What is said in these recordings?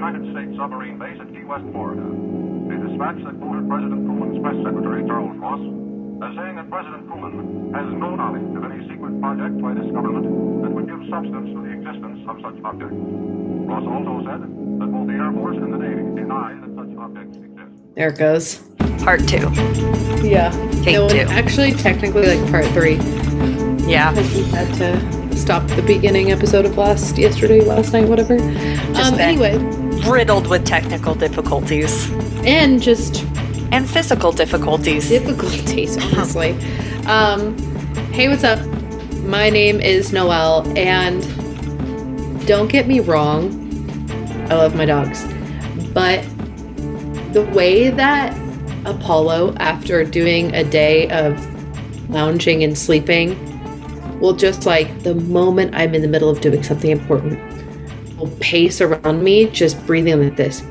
United States submarine base at Key West, Florida. A dispatch that quoted President Truman's press secretary, Charles Ross, as saying that President Truman has no knowledge of any secret project by this government that would give substance to the existence of such objects. Ross also said that both the Air Force and the Navy deny that such objects exist. There it goes. Part 2. Yeah. Take 2. Actually, technically, like part 3. Yeah. Because we had to stop the beginning episode of last night, whatever. Anyway. Riddled with technical difficulties. And physical difficulties. Difficulties, honestly. Hey, what's up? My name is Noelle, and don't get me wrong, I love my dogs, but the way that Apollo, after doing a day of lounging and sleeping, will just, like, the moment I'm in the middle of doing something important, will pace around me, just breathing like this.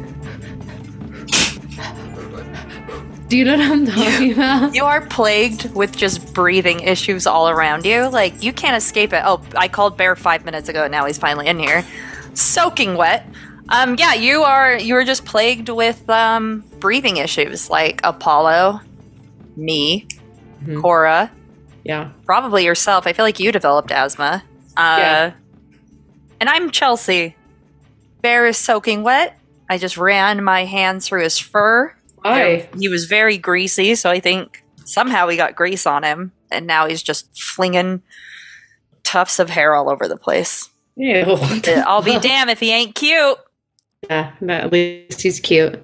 Do you know what I'm talking about? You are plagued with just breathing issues all around you. Like, you can't escape it. Oh, I called Bear 5 minutes ago, and now he's finally in here. Soaking wet. Yeah, you are just plagued with breathing issues, like Apollo, me, Cora. Yeah. Probably yourself. I feel like you developed asthma. Yeah. And I'm Chelsea. Bear is soaking wet. I just ran my hands through his fur. Why? He was very greasy, so I think somehow he got grease on him, and now he's just flinging tufts of hair all over the place. Ew. I'll be damned if he ain't cute. Yeah, at least he's cute.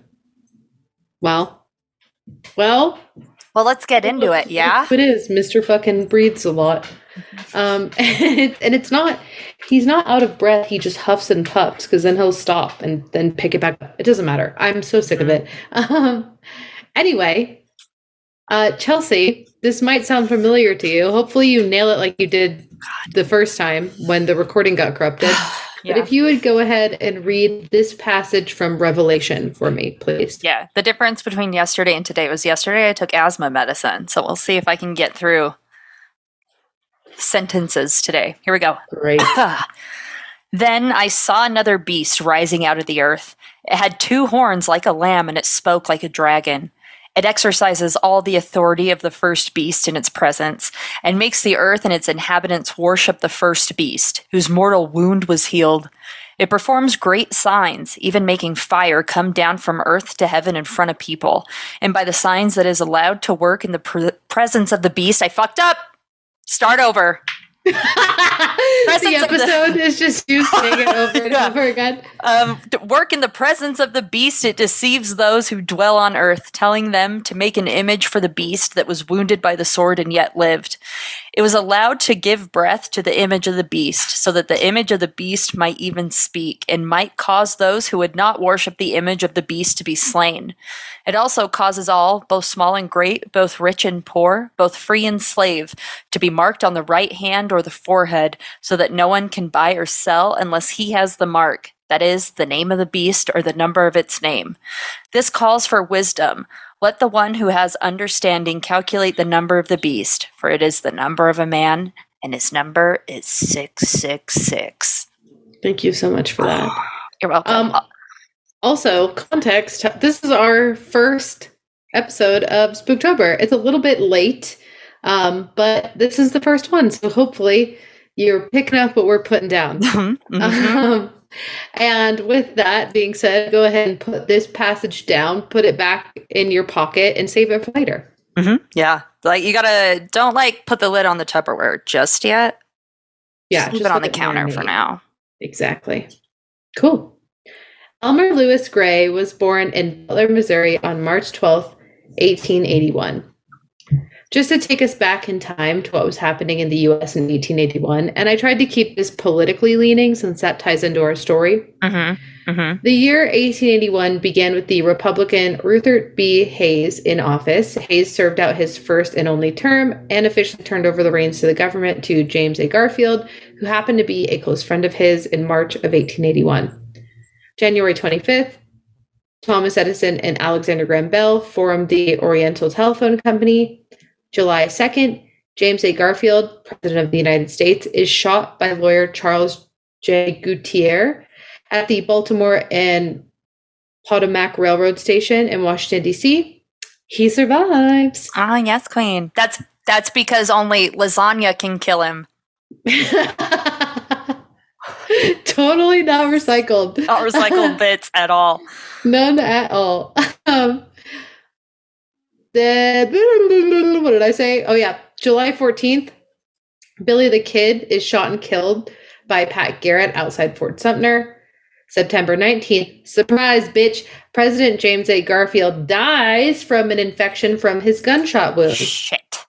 Well, let's get into it, yeah? It is. Mr. fucking breathes a lot. And it's not, he's not out of breath. He just huffs and puffs because then he'll stop and then pick it back up. It doesn't matter. I'm so sick of it. Anyway, Chelsea, this might sound familiar to you. Hopefully you nail it like you did the first time when the recording got corrupted. Yeah. But if you would go ahead and read this passage from Revelation for me, please. Yeah, the difference between yesterday and today was yesterday I took asthma medicine, so we'll see if I can get through sentences today. Here we go. Great. Then I saw another beast rising out of the earth. It had 2 horns like a lamb, and it spoke like a dragon. It exercises all the authority of the first beast in its presence, and makes the earth and its inhabitants worship the first beast, whose mortal wound was healed. It performs great signs, even making fire come down from earth to heaven in front of people. And by the signs that is allowed to work in the presence of the beast, I fucked up! Start over. The episode is just you saying it over and over again. Work in the presence of the beast, it deceives those who dwell on earth, telling them to make an image for the beast that was wounded by the sword and yet lived. It was allowed to give breath to the image of the beast, so that the image of the beast might even speak, and might cause those who would not worship the image of the beast to be slain. It also causes all, both small and great, both rich and poor, both free and slave, to be marked on the right hand or the forehead, so that no one can buy or sell unless he has the mark, that is, the name of the beast or the number of its name. This calls for wisdom. Let the one who has understanding calculate the number of the beast, for it is the number of a man, and his number is 666. Thank you so much for that. You're welcome. Also, context, this is our first episode of Spooktober. It's a little bit late, but this is the first one, so hopefully you're picking up what we're putting down. And with that being said, go ahead and put this passage down, put it back in your pocket, and save it for later. Yeah. Like, you gotta, don't like put the lid on the Tupperware just yet. Yeah. Just leave it on the counter for now. Exactly. Cool. Elmer Lewis Gray was born in Butler, Missouri on March 12th, 1881. Just to take us back in time to what was happening in the U.S. in 1881, and I tried to keep this politically leaning since that ties into our story. The year 1881 began with the Republican Rutherford B. Hayes in office. Hayes served out his first and only term and officially turned over the reins to the government to James A. Garfield, who happened to be a close friend of his, in March of 1881. January 25th, Thomas Edison and Alexander Graham Bell formed the Oriental Telephone Company. July 2nd, James A. Garfield, President of the United States, is shot by lawyer Charles J. Gutierrez at the Baltimore and Potomac Railroad Station in Washington, D.C. He survives. Ah, yes, queen. That's because only lasagna can kill him. Totally not recycled. Not recycled bits at all. None at all. What did I say? Oh, yeah. July 14th, Billy the Kid is shot and killed by Pat Garrett outside Fort Sumter. September 19th, surprise, bitch, President James A. Garfield dies from an infection from his gunshot wound. Shit.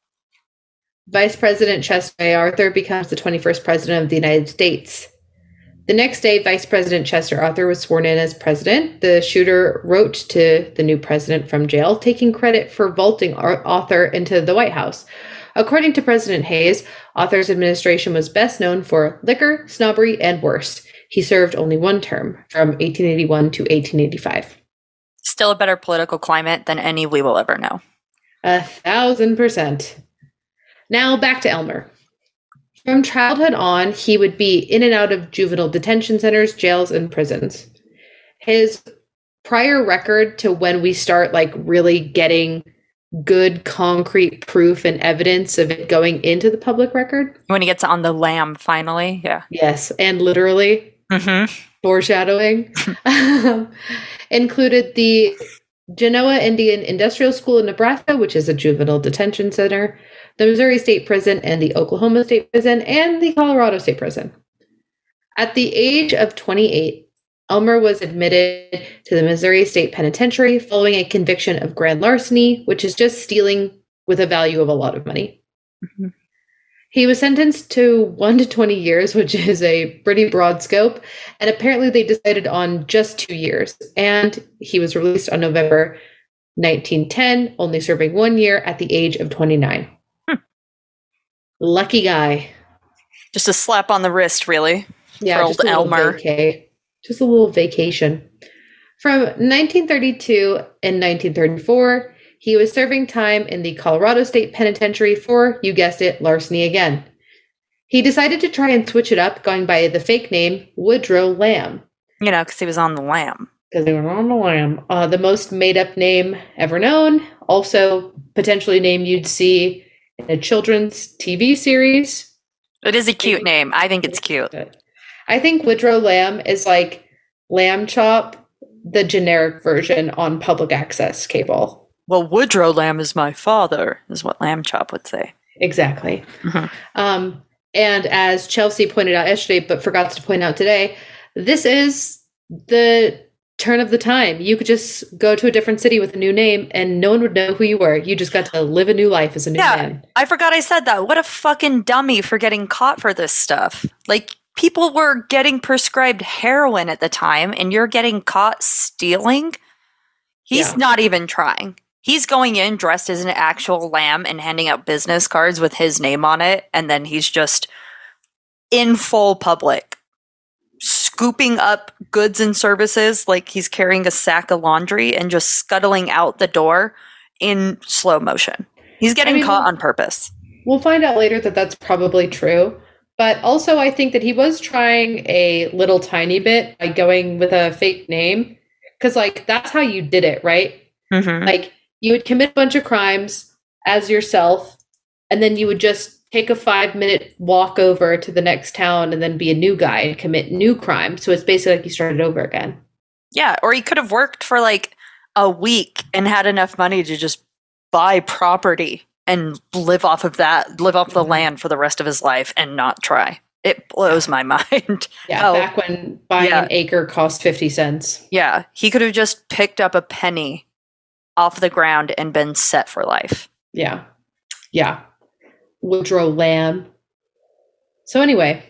Vice President Chester A. Arthur becomes the 21st President of the United States. The next day, Vice President Chester Arthur was sworn in as president. The shooter wrote to the new president from jail, taking credit for vaulting Arthur into the White House. According to President Hayes, Arthur's administration was best known for liquor, snobbery, and worse. He served only one term, from 1881 to 1885. Still a better political climate than any we will ever know. 1,000%. Now back to Elmer. From childhood on, he would be in and out of juvenile detention centers, jails, and prisons. His prior record to when we start really getting good concrete proof and evidence of it going into the public record. When he gets on the lam, finally, yeah. Yes, and literally foreshadowing. Included the Genoa Indian Industrial School in Nebraska, which is a juvenile detention center, the Missouri State Prison and the Oklahoma State Prison, and the Colorado State Prison. At the age of 28, Elmer was admitted to the Missouri State Penitentiary following a conviction of grand larceny, which is just stealing with a value of a lot of money. Mm-hmm. He was sentenced to 1 to 20 years, which is a pretty broad scope, and apparently they decided on just 2 years. And he was released on November 1910, only serving 1 year at the age of 29. Lucky guy. Just a slap on the wrist, really. Yeah, for old Elmer. Just a little vacation. From 1932 and 1934, he was serving time in the Colorado State Penitentiary for, you guessed it, larceny again. He decided to try and switch it up, going by the fake name Woodrow Lamb. You know, because he was on the lam. Because he was on the lam. The most made-up name ever known. Also, potentially a name you'd see in a children's TV series. It is a cute name. I think it's cute. I think Woodrow Lamb is like Lamb Chop, the generic version on public access cable. Well, Woodrow Lamb is my father, is what Lamb Chop would say. Exactly. Mm-hmm. And as Chelsea pointed out yesterday, but forgot to point out today, this is the turn of the time. You could just go to a different city with a new name and no one would know who you were. You just got to live a new life as a new man. I forgot I said that. What a fucking dummy for getting caught for this stuff. Like, people were getting prescribed heroin at the time and you're getting caught stealing? He's not even trying. He's going in dressed as an actual lamb and handing out business cards with his name on it, and then he's just in full public scooping up goods and services like he's carrying a sack of laundry and just scuttling out the door in slow motion. He's getting caught on purpose. We'll find out later that that's probably true. But also I think that he was trying a little tiny bit by going with a fake name. Because, that's how you did it, right? Mm-hmm. You would commit a bunch of crimes as yourself, and then you would just take a 5-minute walk over to the next town and then be a new guy and commit new crimes. So it's basically like you started over again. Yeah, or he could have worked for a week and had enough money to just buy property and live off of that, live off the land for the rest of his life and not try. It blows my mind. Yeah, back when buying an acre cost 50 cents. Yeah, he could have just picked up a penny off the ground and been set for life. Yeah. Woodrow Lamb. So anyway,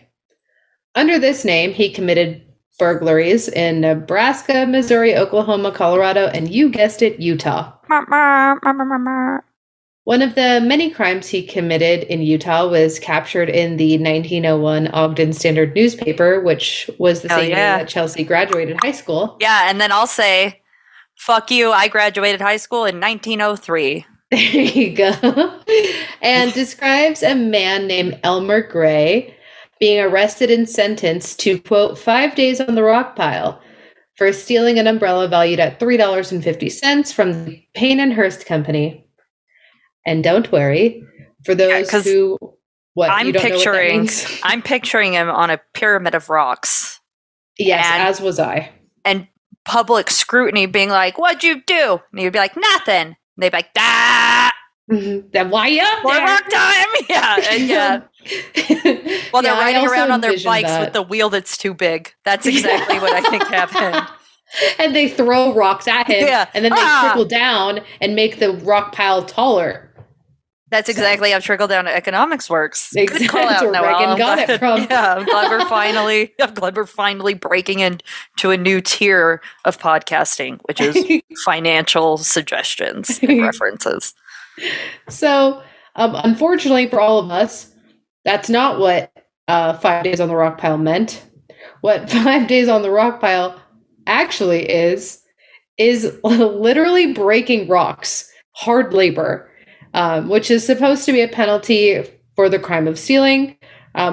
under this name, he committed burglaries in Nebraska, Missouri, Oklahoma, Colorado, and you guessed it, Utah. One of the many crimes he committed in Utah was captured in the 1901 Ogden Standard newspaper, which was the same year that Chelsea graduated high school. Yeah, and then I'll say, fuck you, I graduated high school in 1903. There you go. And describes a man named Elmer Gray being arrested and sentenced to, quote, 5 days on the rock pile for stealing an umbrella valued at $3.50 from the Payne and Hurst Company. And don't worry, for those who you don't know what that means? I'm picturing him on a pyramid of rocks. Yes, as was I. And public scrutiny being like, "What'd you do?" And he'd be like, "Nothing." And they'd be like, "Ah." Then why you up More there? rock time? Yeah. While they're riding around on their bikes with the wheel that's too big. That's exactly what I think happened. And they throw rocks at him, and then they trickle down and make the rock pile taller. That's exactly how trickle-down economics works. Exactly. Good call out, Noelle. Reagan got it from. Yeah, I'm glad we're finally breaking into a new tier of podcasting, which is financial suggestions and references. So, unfortunately for all of us, that's not what 5 days on the rock pile meant. What 5 days on the rock pile actually is literally breaking rocks, hard labor, which is supposed to be a penalty for the crime of stealing.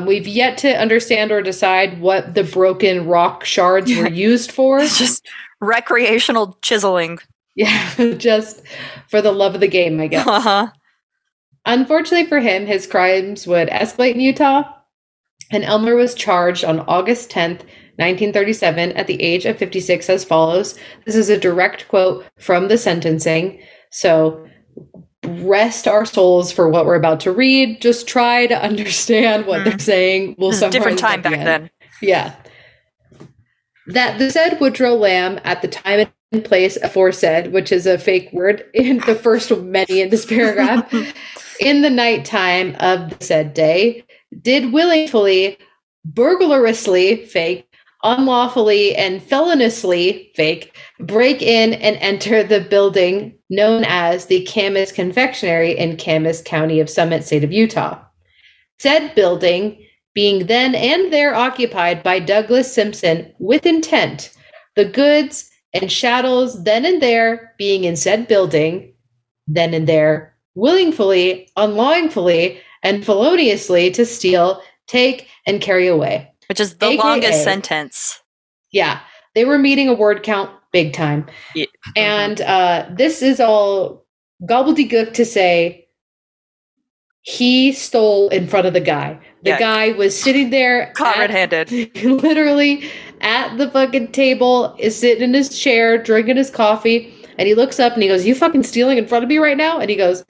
We've yet to understand or decide what the broken rock shards were used for. It's just recreational chiseling. Yeah, just for the love of the game, I guess. Uh-huh. Unfortunately for him, his crimes would escalate in Utah, and Elmer was charged on August 10th, 1937, at the age of 56 as follows. This is a direct quote from the sentencing, so rest our souls for what we're about to read. Just try to understand what they're saying. We'll summarize different time back then. Yeah. That the said Woodrow Lamb at the time and place aforesaid, which is a fake word in the first of many in this paragraph, in the nighttime of the said day, did willingly, burglarously, fake, unlawfully, and feloniously, fake, break in and enter the building known as the Camas Confectionery in Camas County of Summit, state of Utah. Said building being then and there occupied by Douglas Simpson with intent, the goods and chattels then and there being in said building, then and there, willingly, unlawfully, and feloniously to steal, take, and carry away. Which is the longest sentence. Yeah. They were meeting a word count big time. Yeah. And this is all gobbledygook to say he stole in front of the guy. The guy was sitting there. Caught red-handed. Literally at the fucking table, is sitting in his chair, drinking his coffee, and he looks up and he goes, "You fucking stealing in front of me right now?" And he goes,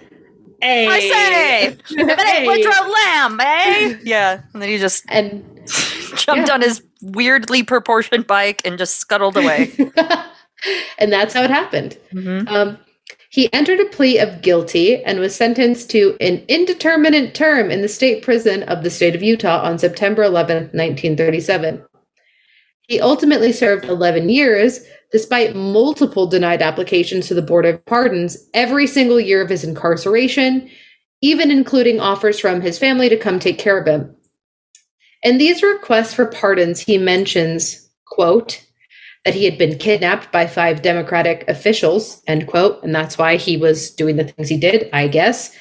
"Hey. I say! If it ain't Woodrow Lamb, eh?" Yeah. And then he just jumped on his weirdly proportioned bike and just scuttled away. And that's how it happened. Mm-hmm. He entered a plea of guilty and was sentenced to an indeterminate term in the state prison of the state of Utah on September 11th, 1937. He ultimately served 11 years, despite multiple denied applications to the Board of Pardons every single year of his incarceration, even including offers from his family to come take care of him. In these requests for pardons, he mentions, quote, that he had been kidnapped by 5 Democratic officials, end quote, and that's why he was doing the things he did, I guess,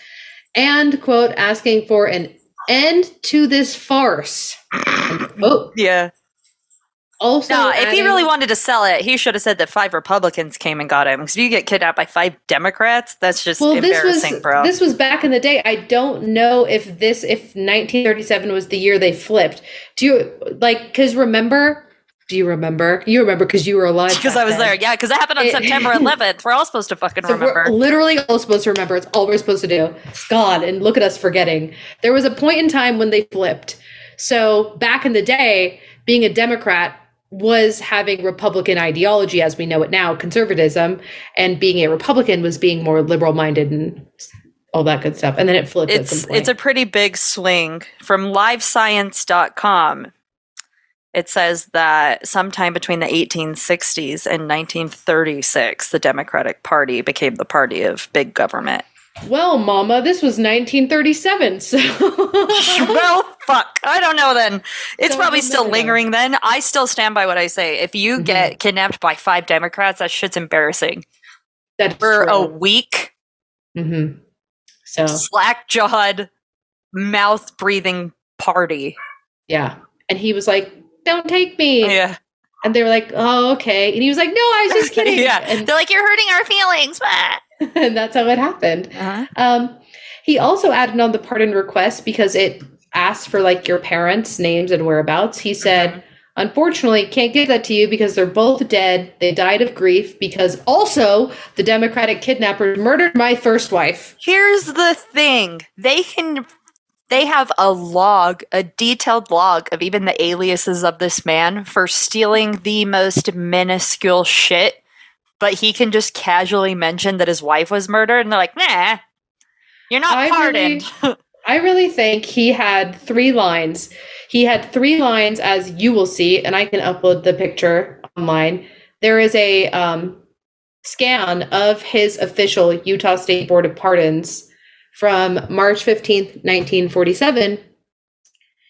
and, quote, asking for an end to this farce, end quote. Yeah. Also, if he really wanted to sell it, he should have said that 5 Republicans came and got him. Because if you get kidnapped by 5 Democrats, that's just embarrassing, bro. This was back in the day. I don't know if 1937 was the year they flipped. Do you, because remember... Do you remember? You remember because you were alive. Because I was there. Yeah, because it happened on September 11th. We're all supposed to fucking remember. We're literally all supposed to remember. It's all we're supposed to do. God, and look at us forgetting. There was a point in time when they flipped. So back in the day, being a Democrat was having Republican ideology as we know it now, conservatism, and being a Republican was being more liberal-minded and all that good stuff. And then it flipped at some point. It's a pretty big swing. From livescience.com, it says that sometime between the 1860s and 1936, the Democratic Party became the party of big government. Well, Mama, this was 1937, so... Well, fuck. I don't know then. It's probably still lingering then. I still stand by what I say. If you get kidnapped by 5 Democrats, that shit's embarrassing. That's For true. a week. Mm-hmm. So slack-jawed, mouth-breathing party. Yeah. And he was like, "Don't take me." Yeah. And they were like, oh, okay. And he was like, no, I was just kidding. Yeah. And, They're like, you're hurting our feelings. and that's how it happened. He also added on the pardon request because it asked for like your parents' names and whereabouts. He said, unfortunately, can't give that to you because they're both dead. They died of grief because also the Democratic kidnappers murdered my first wife. Here's the thing. They have a detailed log of even the aliases of this man for stealing the most minuscule shit, but he can just casually mention that his wife was murdered, and they're like, nah, you're not pardoned. I really think he had 3 lines. He had 3 lines, as you will see, and I can upload the picture online. There is a scan of his official Utah State Board of Pardons from March 15th, 1947.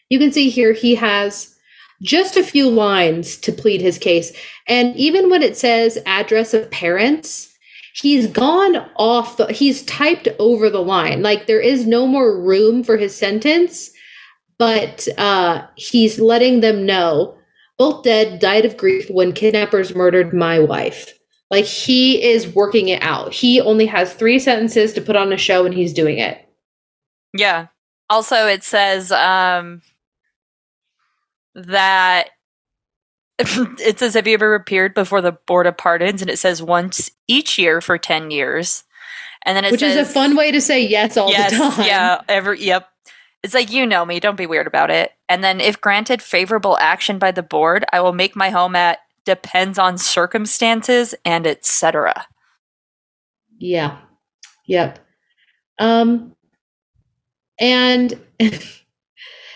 You can see here he has just a few lines to plead his case. And even when it says address of parents, he's gone off, he's typed over the line. Like there is no more room for his sentence, but he's letting them know both dead, died of grief when kidnappers murdered my wife. Like he is working it out. He only has 3 sentences to put on a show and he's doing it. Yeah. Also, it says that it says, have you ever appeared before the Board of Pardons? And it says once each year for 10 years. And then it Which says, is a fun way to say yes all the time. Yeah. Yep. It's like, you know me. Don't be weird about it. And then if granted favorable action by the board, I will make my home at depends on circumstances and etc. Yeah. Yep. And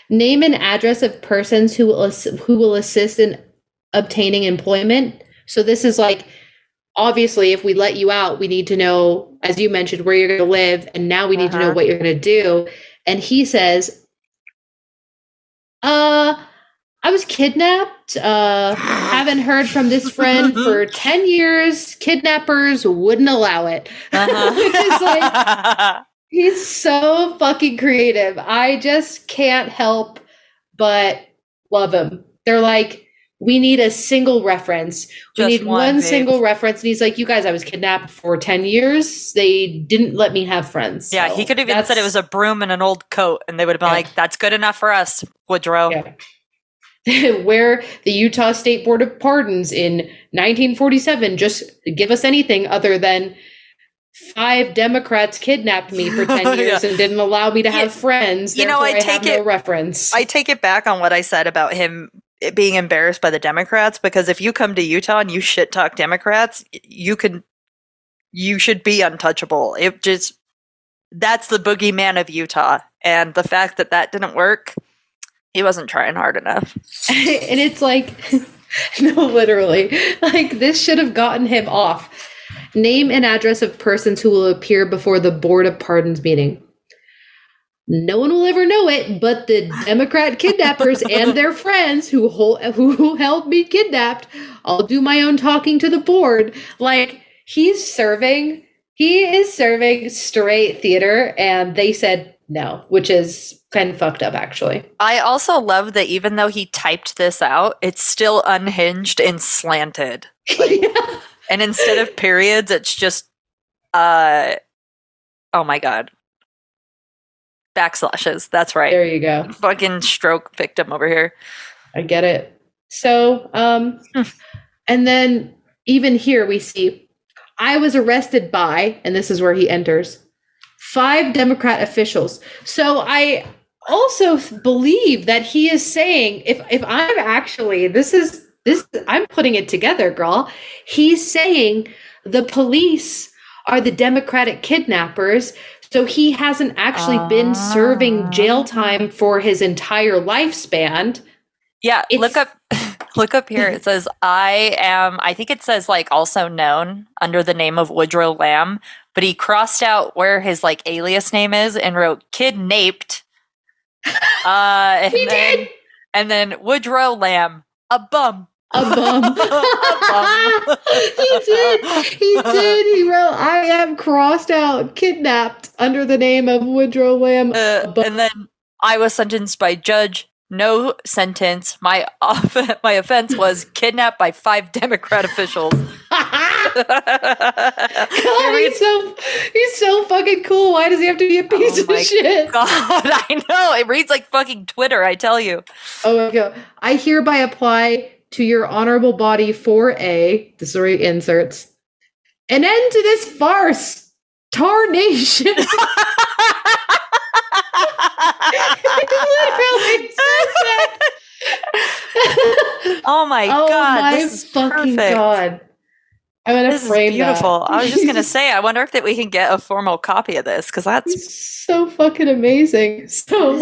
name and address of persons who will assist in obtaining employment. So this is like, obviously, if we let you out, we need to know, as you mentioned, where you're going to live, and now we need to know what you're going to do. And he says, I was kidnapped. Haven't heard from this friend for 10 years. Kidnappers wouldn't allow it. Which is like, he's so fucking creative. I just can't help but love him. They're like, we need a single reference. We need one single reference. And he's like, you guys, I was kidnapped for 10 years. They didn't let me have friends. Yeah, so he could have even said it was a broom and an old coat. And they would have been like, that's good enough for us, Woodrow. Yeah. Where the Utah State Board of Pardons in 1947, just give us anything other than 5 Democrats kidnapped me for 10 years and didn't allow me to have friends. I have no reference. I take it back on what I said about him being embarrassed by the Democrats, because if you come to Utah and you shit talk Democrats, you should be untouchable. That's the boogeyman of Utah. And the fact that didn't work, he wasn't trying hard enough. And it's like, no, literally, like this should have gotten him off. Name and address of persons who will appear before the Board of Pardons meeting. No one will ever know it, but the Democrat kidnappers and their friends who held me kidnapped. I'll do my own talking to the board. Like, he is serving straight theater, and they said no, which is kind of fucked up, actually. I also love that even though he typed this out, it's still unhinged and slanted. Like, yeah. And instead of periods, it's just, oh my God. Backslashes. That's right. There you go. Fucking stroke victim over here. I get it. So, and then even here we see, I was arrested by, and this is where he enters, 5 Democrat officials. So I also believe that he is saying, if I'm actually, I'm putting it together, girl. He's saying the police are the Democratic kidnappers. So he hasn't actually been serving jail time for his entire lifespan. Yeah, look up here. It says, I think it says like also known under the name of Woodrow Lamb, but he crossed out where his like alias name is and wrote kidnapped. Did. And then Woodrow Lamb, a bum. A bum. He did. He wrote, I am crossed out, kidnapped under the name of Woodrow Lamb. And then I was sentenced by Judge no sentence. My offense was kidnapped by 5 Democrat officials. God, he's so fucking cool. Why does he have to be a piece of shit? God, I know. It reads like fucking Twitter, I tell you. Oh my God. I hereby apply to your honorable body for the story inserts, an end to this farce. Tarnation. It literally says that. Oh my God. My this is fucking perfect. God. I'm going to frame This is beautiful. that. I was just going to say, I wonder if we can get a formal copy of this, because that's It's so fucking amazing. So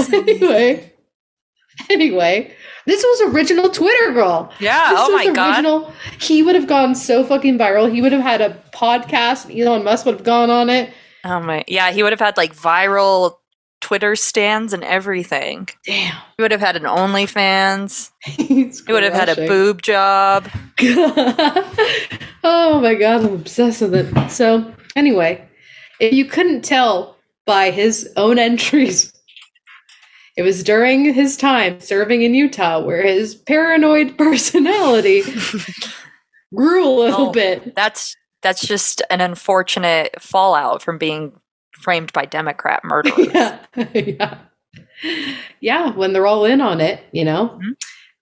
anyway, this was original Twitter, girl. Yeah. This oh was my God. He would have gone so fucking viral. He would have had a podcast. Elon Musk would have gone on it. Oh my. Yeah. He would have had like viral Twitter stands and everything. Damn. He would have had an OnlyFans. He would have had a crushing. boob job. Oh my God, I'm obsessed with it. So anyway, if you couldn't tell by his own entries, it was during his time serving in Utah where his paranoid personality grew a little bit. That's just an unfortunate fallout from being framed by Democrat murderers. Yeah, when they're all in on it, you know? Mm-hmm.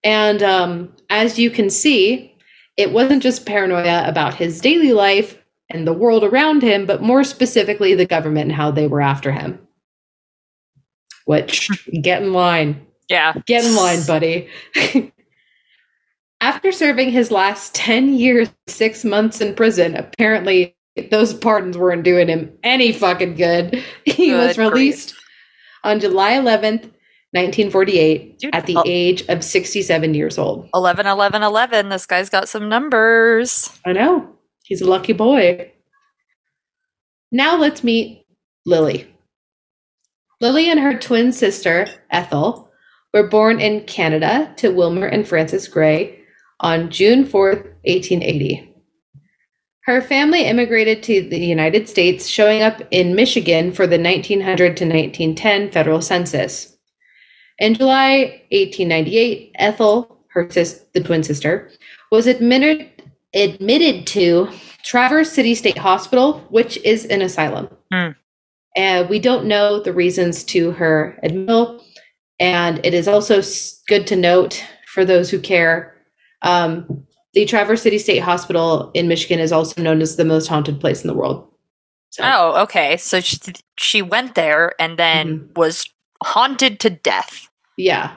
And as you can see, it wasn't just paranoia about his daily life and the world around him, but more specifically the government and how they were after him. Which, get in line. Yeah. Get in line, buddy. After serving his last 10 years, 6 months in prison, apparently those pardons weren't doing him any fucking good. He was released on July 11th, 1948, at the age of 67 years old. 11, 11, 11. This guy's got some numbers. I know. He's a lucky boy. Now let's meet Lilly. Lilly and her twin sister, Ethel, were born in Canada to Wilmer and Frances Gray on June 4th, 1880. Her family immigrated to the United States, showing up in Michigan for the 1900 to 1910 federal census. In July 1898, Ethel, the twin sister, was admitted to Traverse City State Hospital, which is an asylum. And we don't know the reasons to her admittal. And it is also good to note, for those who care, the Traverse City State Hospital in Michigan is also known as the most haunted place in the world. So. Oh, okay. So she went there and then was haunted to death. Yeah.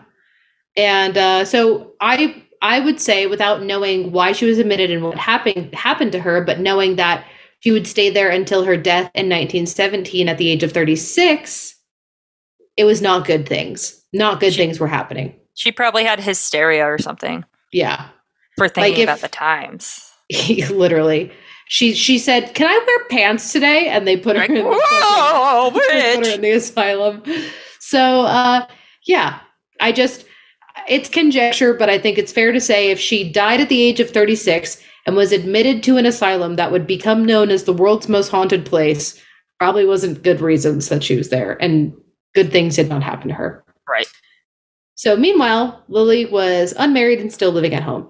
And so I would say, without knowing why she was admitted and what happened to her, but knowing that she would stay there until her death in 1917 at the age of 36, it was not good things. Not good things were happening. She probably had hysteria or something. Yeah. For thinking about the times. Literally. She said, "Can I wear pants today?" And they put her, in, whoa, put her in the asylum. So, yeah. It's conjecture, but I think it's fair to say if she died at the age of 36 and was admitted to an asylum that would become known as the world's most haunted place, probably wasn't good reasons that she was there, and good things did not happen to her. Right. So meanwhile, Lilly was unmarried and still living at home.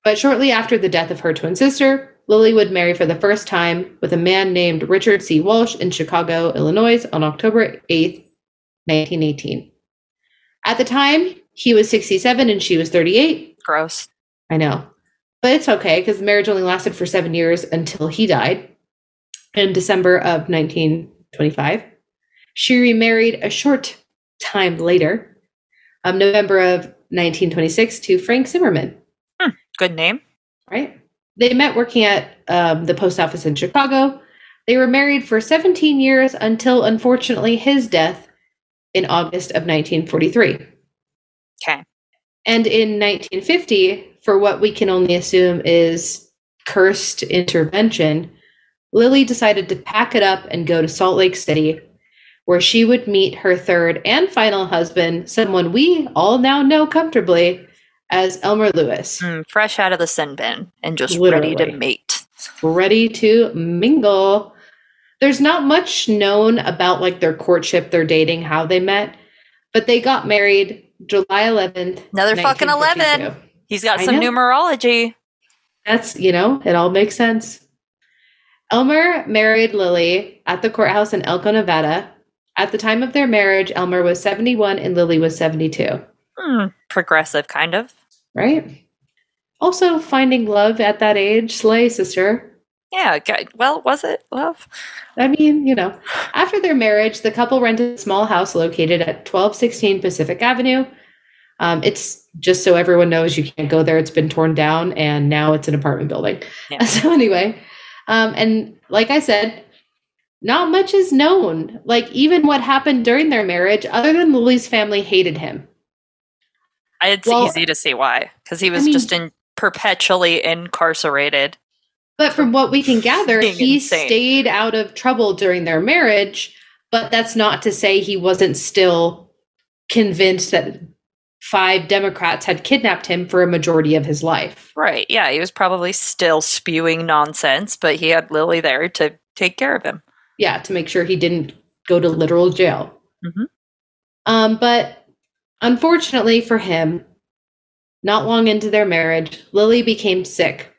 But shortly after the death of her twin sister, Lilly would marry for the first time with a man named Richard C. Walsh in Chicago, Illinois on October 8th, 1918. At the time, he was 67 and she was 38. Gross. I know. But it's okay, because the marriage only lasted for 7 years until he died in December of 1925. She remarried a short time later, November of 1926, to Frank Zimmerman. Good name. Right? They met working at the post office in Chicago. They were married for 17 years until, unfortunately, his death in August of 1943. Okay. And in 1950, for what we can only assume is cursed intervention, Lilly decided to pack it up and go to Salt Lake City, where she would meet her third and final husband, someone we all now know comfortably as Elmer Lewis. Fresh out of the sin bin and just Literally. ready to mate. Ready to mingle. There's not much known about like their courtship, their dating, how they met, but they got married July 11th. Another fucking 11. He's got some numerology. That's, it all makes sense. Elmer married Lilly at the courthouse in Elko, Nevada. At the time of their marriage, Elmer was 71 and Lilly was 72. Progressive, kind of. Right? Also, finding love at that age, slay, sister. Yeah, well, was it love? I mean, After their marriage, the couple rented a small house located at 1216 Pacific Avenue. It's just so everyone knows you can't go there. It's been torn down, and now it's an apartment building. Yeah. So anyway, and like I said, not much is known. Like, even what happened during their marriage, other than Lily's family hated him. It's easy to see why, because he was just perpetually incarcerated. But from what we can gather, he stayed out of trouble during their marriage, but that's not to say he wasn't still convinced that 5 Democrats had kidnapped him for a majority of his life. Right, yeah, he was probably still spewing nonsense, but he had Lily there to take care of him. Yeah, to make sure he didn't go to literal jail. Mm-hmm. But unfortunately for him, not long into their marriage, Lily became sick.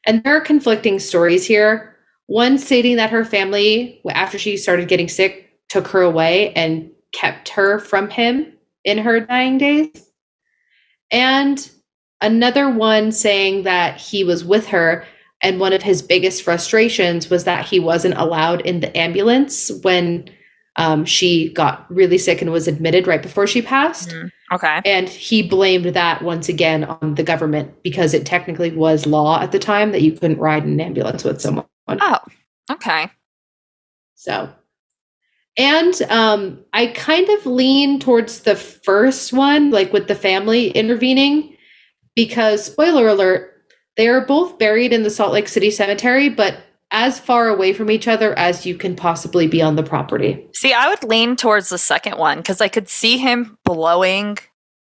And there are conflicting stories here. One stating that her family, after she started getting sick, took her away and kept her from him in her dying days. And another one saying that he was with her, and one of his biggest frustrations was that he wasn't allowed in the ambulance when she got really sick and was admitted right before she passed. Okay. And he blamed that once again on the government because it technically was law at the time that you couldn't ride in an ambulance with someone. Oh, okay. So, and I kind of lean towards the first one, like with the family intervening, because, spoiler alert, they are both buried in the Salt Lake City Cemetery, but as far away from each other as you can possibly be on the property. See, I would lean towards the second one because I could see him blowing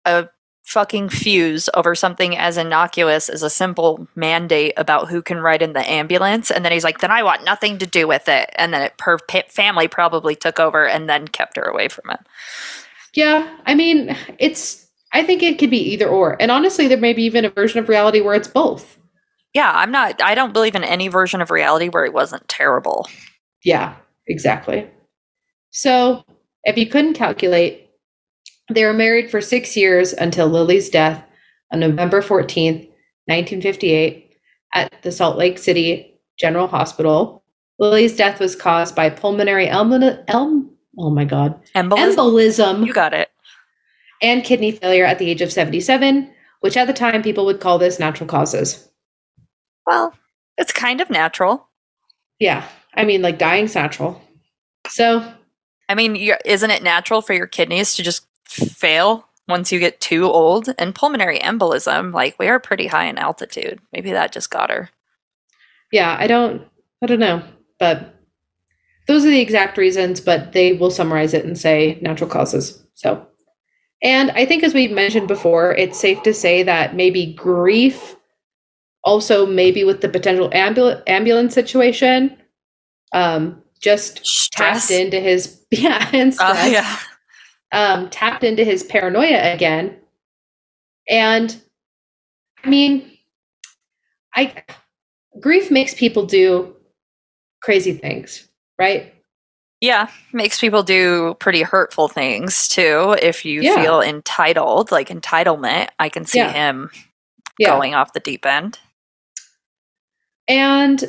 a fucking fuse over something as innocuous as a simple mandate about who can ride in the ambulance. And then he's like, then I want nothing to do with it. And then her family probably took over and then kept her away from him. Yeah, I mean, I think it could be either or. And honestly, there may be even a version of reality where it's both. Yeah, I don't believe in any version of reality where it wasn't terrible. Yeah, exactly. So, if you couldn't calculate, they were married for 6 years until Lily's death on November 14th, 1958, at the Salt Lake City General Hospital. Lily's death was caused by pulmonary embolism. You got it. And kidney failure at the age of 77, which at the time people would call this natural causes. Well, it's kind of natural. Yeah. I mean, like, dying's natural. So. I mean, isn't it natural for your kidneys to just fail once you get too old? And pulmonary embolism, like, we are pretty high in altitude. Maybe that just got her. Yeah, I don't know. But those are the exact reasons, but they will summarize it and say natural causes. So. And I think, as we mentioned before, it's safe to say that maybe grief, also maybe with the potential ambulance situation, just stress. Tapped into his and stress, tapped into his paranoia again. And I mean, grief makes people do crazy things, right? Yeah, makes people do pretty hurtful things too. If you feel entitled, like entitlement, I can see him going off the deep end. And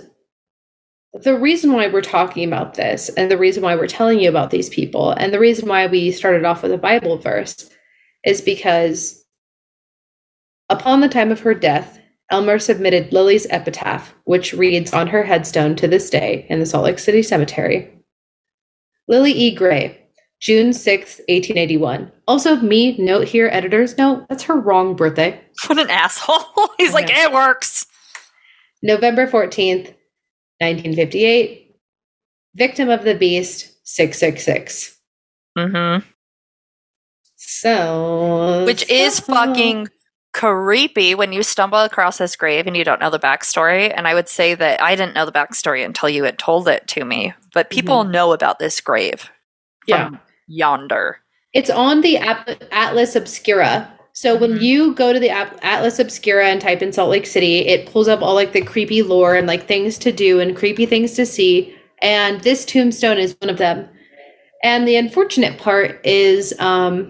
the reason why we're talking about this, and the reason why we're telling you about these people, and the reason why we started off with a Bible verse is because upon the time of her death, Elmer submitted Lily's epitaph, which reads on her headstone to this day in the Salt Lake City Cemetery. Lilly E. Gray, June 6th, 1881. Also, note here, editor's note, that's her wrong birthday. What an asshole. He's like, it works. November 14th, 1958. Victim of the Beast, 666. Mm-hmm. So. Which is fucking creepy when you stumble across this grave and you don't know the backstory. And I would say that I didn't know the backstory until you had told it to me. But people know about this grave from yonder. It's on the Atlas Obscura. So when you go to the Atlas Obscura and type in Salt Lake City, it pulls up all like the creepy lore and like things to do and creepy things to see. And this tombstone is one of them. And the unfortunate part is, how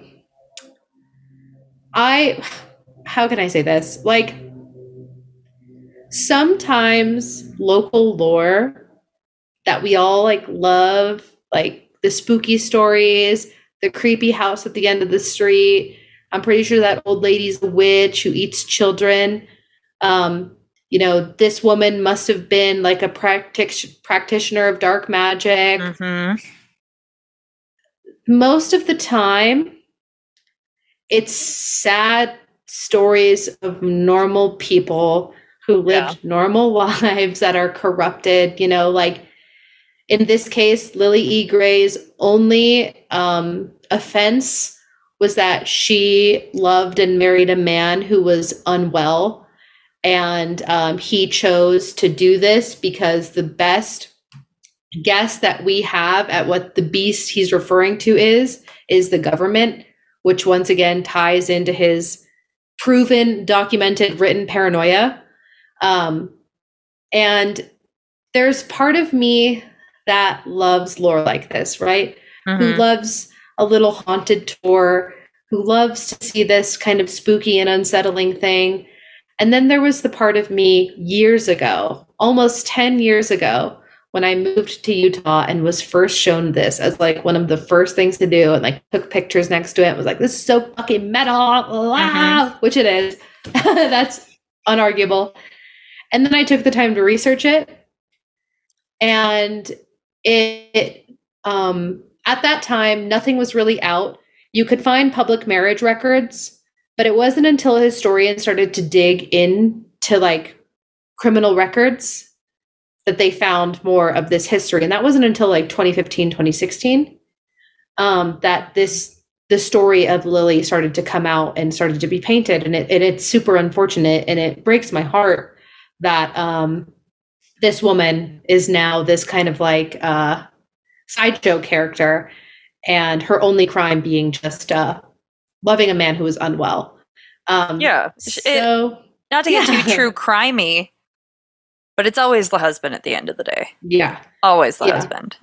can I say this? Like, sometimes local lore that we all like love, like the spooky stories, the creepy house at the end of the street. I'm pretty sure that old lady's a witch who eats children. This woman must have been like a practitioner of dark magic. Mm-hmm. Most of the time, it's sad stories of normal people who lived normal lives that are corrupted. Like in this case, Lilly E. Gray's only offense was that she loved and married a man who was unwell. And he chose to do this because the best guess that we have at what the beast he's referring to is the government, which once again ties into his proven, documented, written paranoia. And there's part of me that loves lore like this, right? Mm-hmm. Who loves a little haunted tour, who loves to see this kind of spooky and unsettling thing. And then there was the part of me years ago, almost 10 years ago, when I moved to Utah and was first shown this as like one of the first things to do, and like took pictures next to it, was like, this is so fucking metal, which it is. That's unarguable. And then I took the time to research it. And it at that time, nothing was really out. You could find public marriage records, but it wasn't until historians started to dig into like criminal records that they found more of this history. And that wasn't until like 2015, 2016, that the story of Lilly started to come out and started to be painted. And it's super unfortunate. And it breaks my heart that this woman is now this kind of like sideshow character, and her only crime being just loving a man who was unwell. Not to get too true crimey, but it's always the husband at the end of the day. Yeah. Always the husband.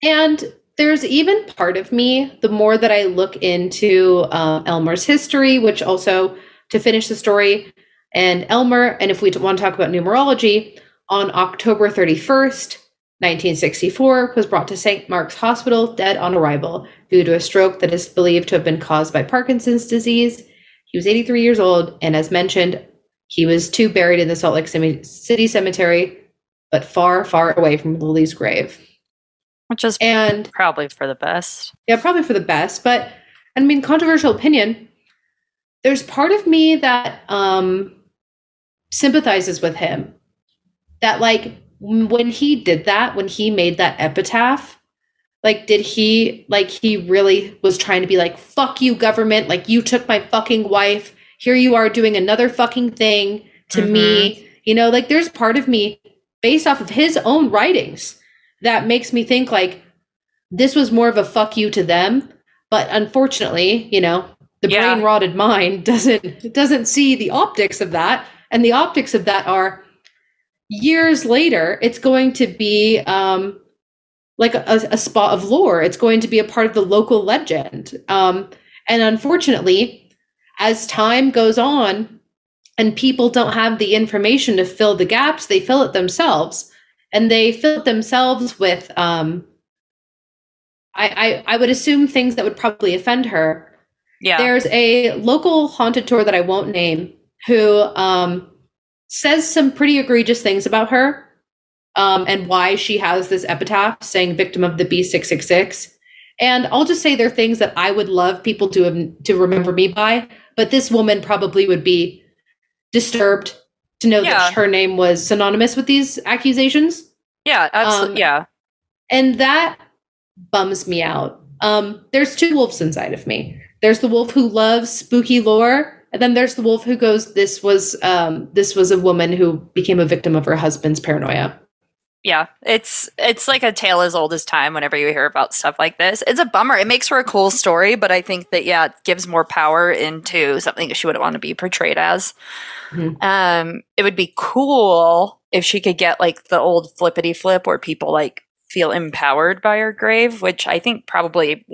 And there's even part of me, the more that I look into Elmer's history, which also, to finish the story, and Elmer, and if we want to talk about numerology, on October 31st, 1964, was brought to St. Mark's Hospital dead on arrival due to a stroke that is believed to have been caused by Parkinson's disease. He was 83 years old, and as mentioned, he was buried in the Salt Lake City Cemetery, but far, far away from Lilly's grave. Which is probably for the best. Yeah, probably for the best. But, I mean, controversial opinion, there's part of me that sympathizes with him. That, like, when he did that, when he made that epitaph, like, he really was trying to be like, fuck you, government, like, you took my fucking wife, here you are doing another fucking thing to me, like, there's part of me, based off of his own writings, that makes me think, like, this was more of a fuck you to them, but unfortunately, the brain-rotted mind doesn't see the optics of that, and the optics of that are, years later, it's going to be like a spot of lore. It's going to be a part of the local legend. And unfortunately, as time goes on and people don't have the information to fill the gaps, they fill it themselves. And they fill it themselves with, I would assume, things that would probably offend her. Yeah. There's a local haunted tour that I won't name who says some pretty egregious things about her, and why she has this epitaph saying victim of the B666. And I'll just say they're things that I would love people to remember me by, but this woman probably would be disturbed to know that her name was synonymous with these accusations. Yeah, absolutely. And that bums me out. There's two wolves inside of me. There's the wolf who loves spooky lore, and then there's the wolf who goes, this was a woman who became a victim of her husband's paranoia. Yeah, it's like a tale as old as time whenever you hear about stuff like this. It's a bummer. It makes for a cool story, but I think that, yeah, it gives more power into something that she wouldn't want to be portrayed as. It would be cool if she could get like the old flippity flip where people like feel empowered by her grave, which I think probably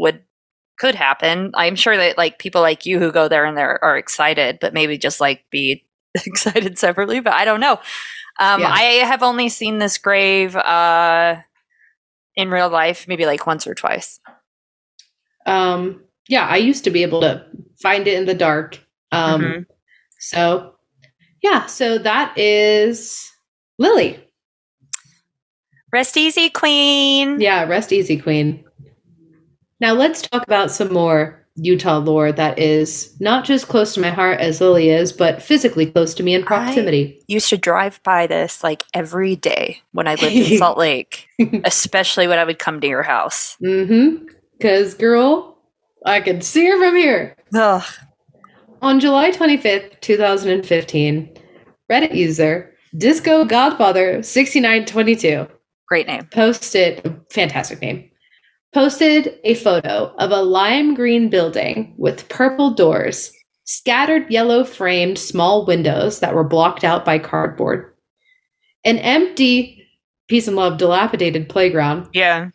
could happen. I'm sure that like people like you who go there and are excited, but maybe just like be excited separately, but I don't know. I have only seen this grave in real life, maybe like once or twice. Yeah, I used to be able to find it in the dark. So, yeah, so that is Lilly. Rest easy, queen. Yeah, rest easy, queen. Now let's talk about some more Utah lore that is not just close to my heart as Lilly is, but physically close to me in proximity. I used to drive by this like every day when I lived in Salt Lake, especially when I would come to your house. Because, girl, I can see her from here. Ugh. On July 25th, 2015, Reddit user Disco Godfather 6922 great name. Fantastic name. Posted a photo of a lime green building with purple doors, scattered yellow framed small windows that were blocked out by cardboard, an empty, peace and love, dilapidated playground. Yeah.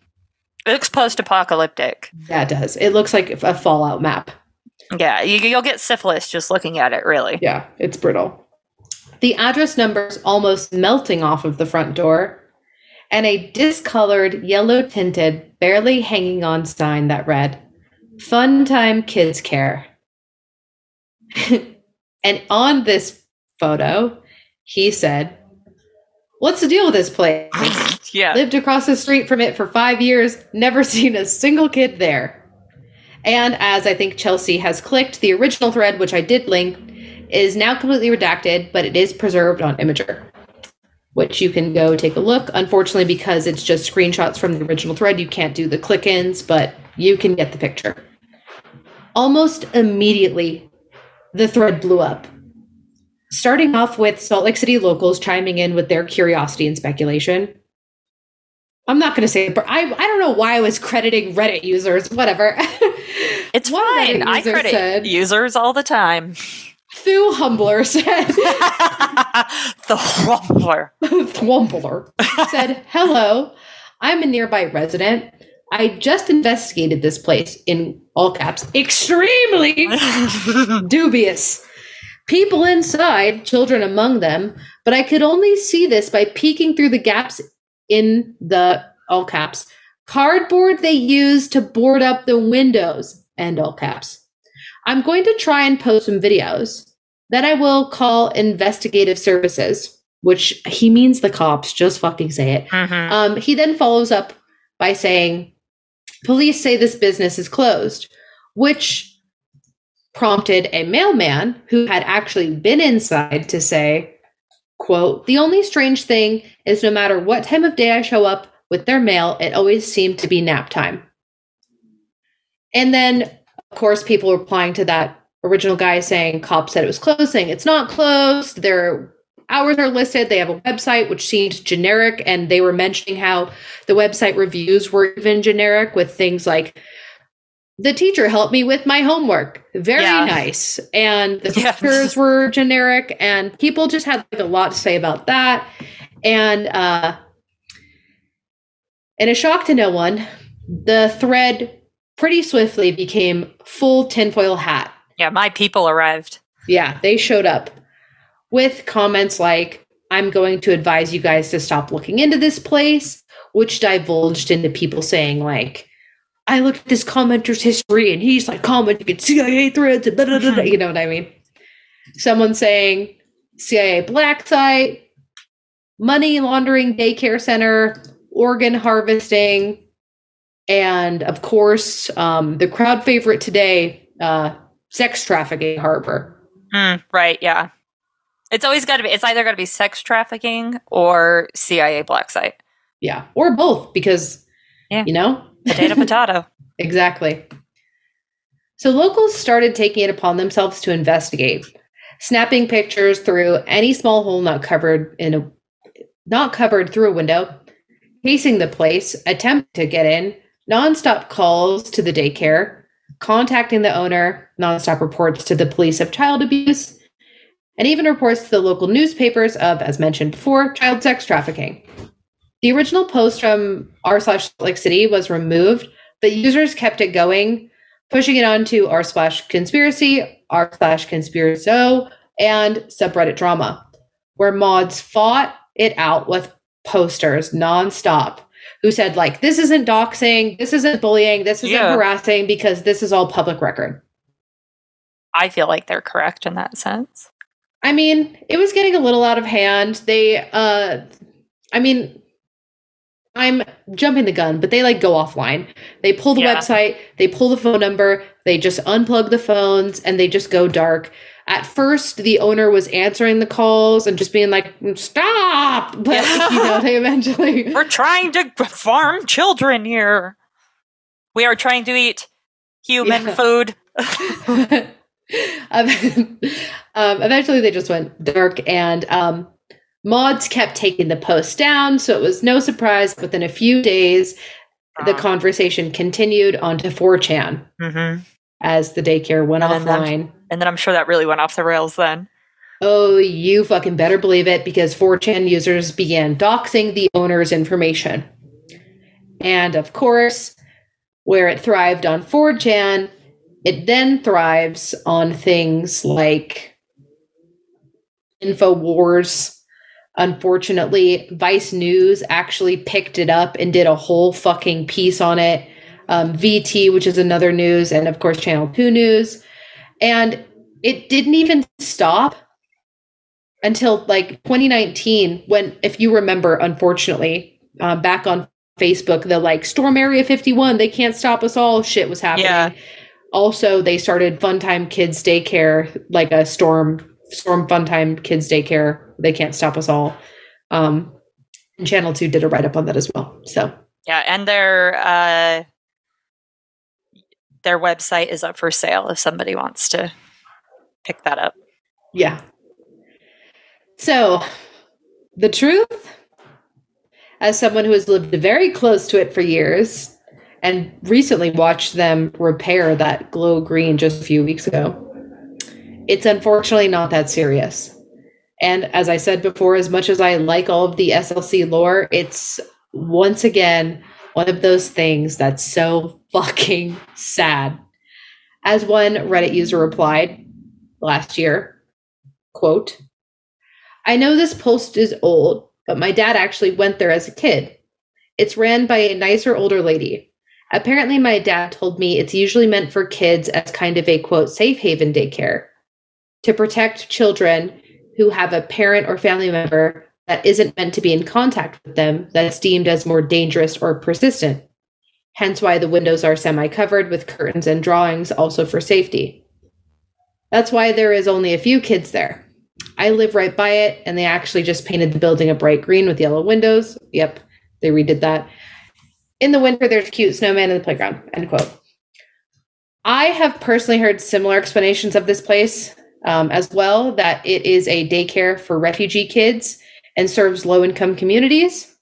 It looks post-apocalyptic. Yeah, it does. It looks like a Fallout map. Yeah, you'll get syphilis just looking at it, really. Yeah, it's brutal. The address numbers almost melting off of the front door, and a discolored, yellow-tinted, barely hanging on sign that read, "Fun Time Kids Care." And on this photo, he said, "What's the deal with this place? Yeah. Lived across the street from it for 5 years, never seen a single kid there." And as I think Chelsea has clicked, the original thread, which I did link, is now completely redacted, but it is preserved on Imgur, which you can go take a look. Unfortunately, because it's just screenshots from the original thread, you can't do the click-ins, but you can get the picture. Almost immediately, the thread blew up. Starting off with Salt Lake City locals chiming in with their curiosity and speculation. I'm not going to say it, but I don't know why I was crediting Reddit users, whatever. It's fine. I credit users all the time. Thu Humbler said, The Humbler. Thwombler said, "Hello, I'm a nearby resident. I just investigated this place," in all caps, "extremely dubious. People inside, children among them, but I could only see this by peeking through the gaps in the," all caps, "cardboard they used to board up the windows," end all caps. "I'm going to try and post some videos. Then I will call investigative services," which he means the cops, just fucking say it. He then follows up by saying, "Police say this business is closed," which prompted a mailman who had actually been inside to say, quote, "The only strange thing is no matter what time of day I show up with their mail, it always seemed to be nap time." And then, of course, people replying to that original guy saying cops said it was closed, saying it's not closed. Their hours are listed. They have a website, which seemed generic. And they were mentioning how the website reviews were even generic with things like, "The teacher helped me with my homework. Very nice." And the pictures were generic. And people just had like a lot to say about that. And in a shock to no one, the thread pretty swiftly became full tinfoil hat. Yeah, my people arrived. Yeah, they showed up with comments like, "I'm going to advise you guys to stop looking into this place," which divulged into people saying like, "I looked at this commenter's history and he's like commenting at CIA threads and blah, blah, blah, blah." You know what I mean? Someone saying CIA black site, money laundering daycare center, organ harvesting, and of course, the crowd favorite today, sex trafficking harbor. Right, yeah. It's always got to be, it's either got to be sex trafficking or CIA black site. Yeah, or both, because, you know? Potato, potato. Exactly. So locals started taking it upon themselves to investigate, snapping pictures through any small hole not covered through a window, pacing the place, attempt to get in, nonstop calls to the daycare, contacting the owner, nonstop reports to the police of child abuse, and even reports to the local newspapers of, as mentioned before, child sex trafficking. The original post from r/Salt Lake City was removed, but users kept it going, pushing it onto r/conspiracy, r/conspirazo, and subreddit drama, where mods fought it out with posters nonstop who said, like, this isn't doxing, this isn't bullying, this isn't harassing, because this is all public record. I feel like they're correct in that sense. I mean, it was getting a little out of hand. I'm jumping the gun, but they like go offline. They pull the website, they pull the phone number, they just unplug the phones, and they just go dark. At first, the owner was answering the calls and just being like, stop! But, they eventually... We're trying to farm children here. We are trying to eat human food. Eventually, they just went dark, and mods kept taking the post down, so it was no surprise. Within a few days, the conversation continued onto 4chan as the daycare went offline. And then I'm sure that really went off the rails then. Oh, you fucking better believe it, because 4chan users began doxing the owner's information. And of course, where it thrived on 4chan, it then thrives on things like InfoWars. Unfortunately, Vice News actually picked it up and did a whole fucking piece on it. VT, which is another news, and of course Channel 2 News. And it didn't even stop until like 2019, when, if you remember, unfortunately, back on Facebook, the like Storm Area 51, they can't stop us all shit was happening. Yeah. Also, they started Funtime Kids Daycare, like a Storm Funtime Kids Daycare. They can't stop us all. And Channel 2 did a write-up on that as well. So yeah, and their website is up for sale if somebody wants to pick that up. Yeah. So, the truth, as someone who has lived very close to it for years and recently watched them repair that glow green just a few weeks ago, it's unfortunately not that serious. And as I said before, as much as I like all of the SLC lore, it's once again one of those things that's so fucking sad. As one Reddit user replied last year, quote, I know this post is old, but my dad actually went there as a kid. It's ran by a nicer older lady. Apparently my dad told me it's usually meant for kids as kind of a, quote, safe haven daycare, to protect children who have a parent or family member that isn't meant to be in contact with them, that's deemed as more dangerous or persistent. Hence why the windows are semi-covered with curtains and drawings, also for safety. That's why there is only a few kids there. I live right by it, and they actually just painted the building a bright green with yellow windows. Yep, they redid that. In the winter, there's a cute snowman in the playground, end quote. I have personally heard similar explanations of this place as well, that it is a daycare for refugee kids and serves low-income communities.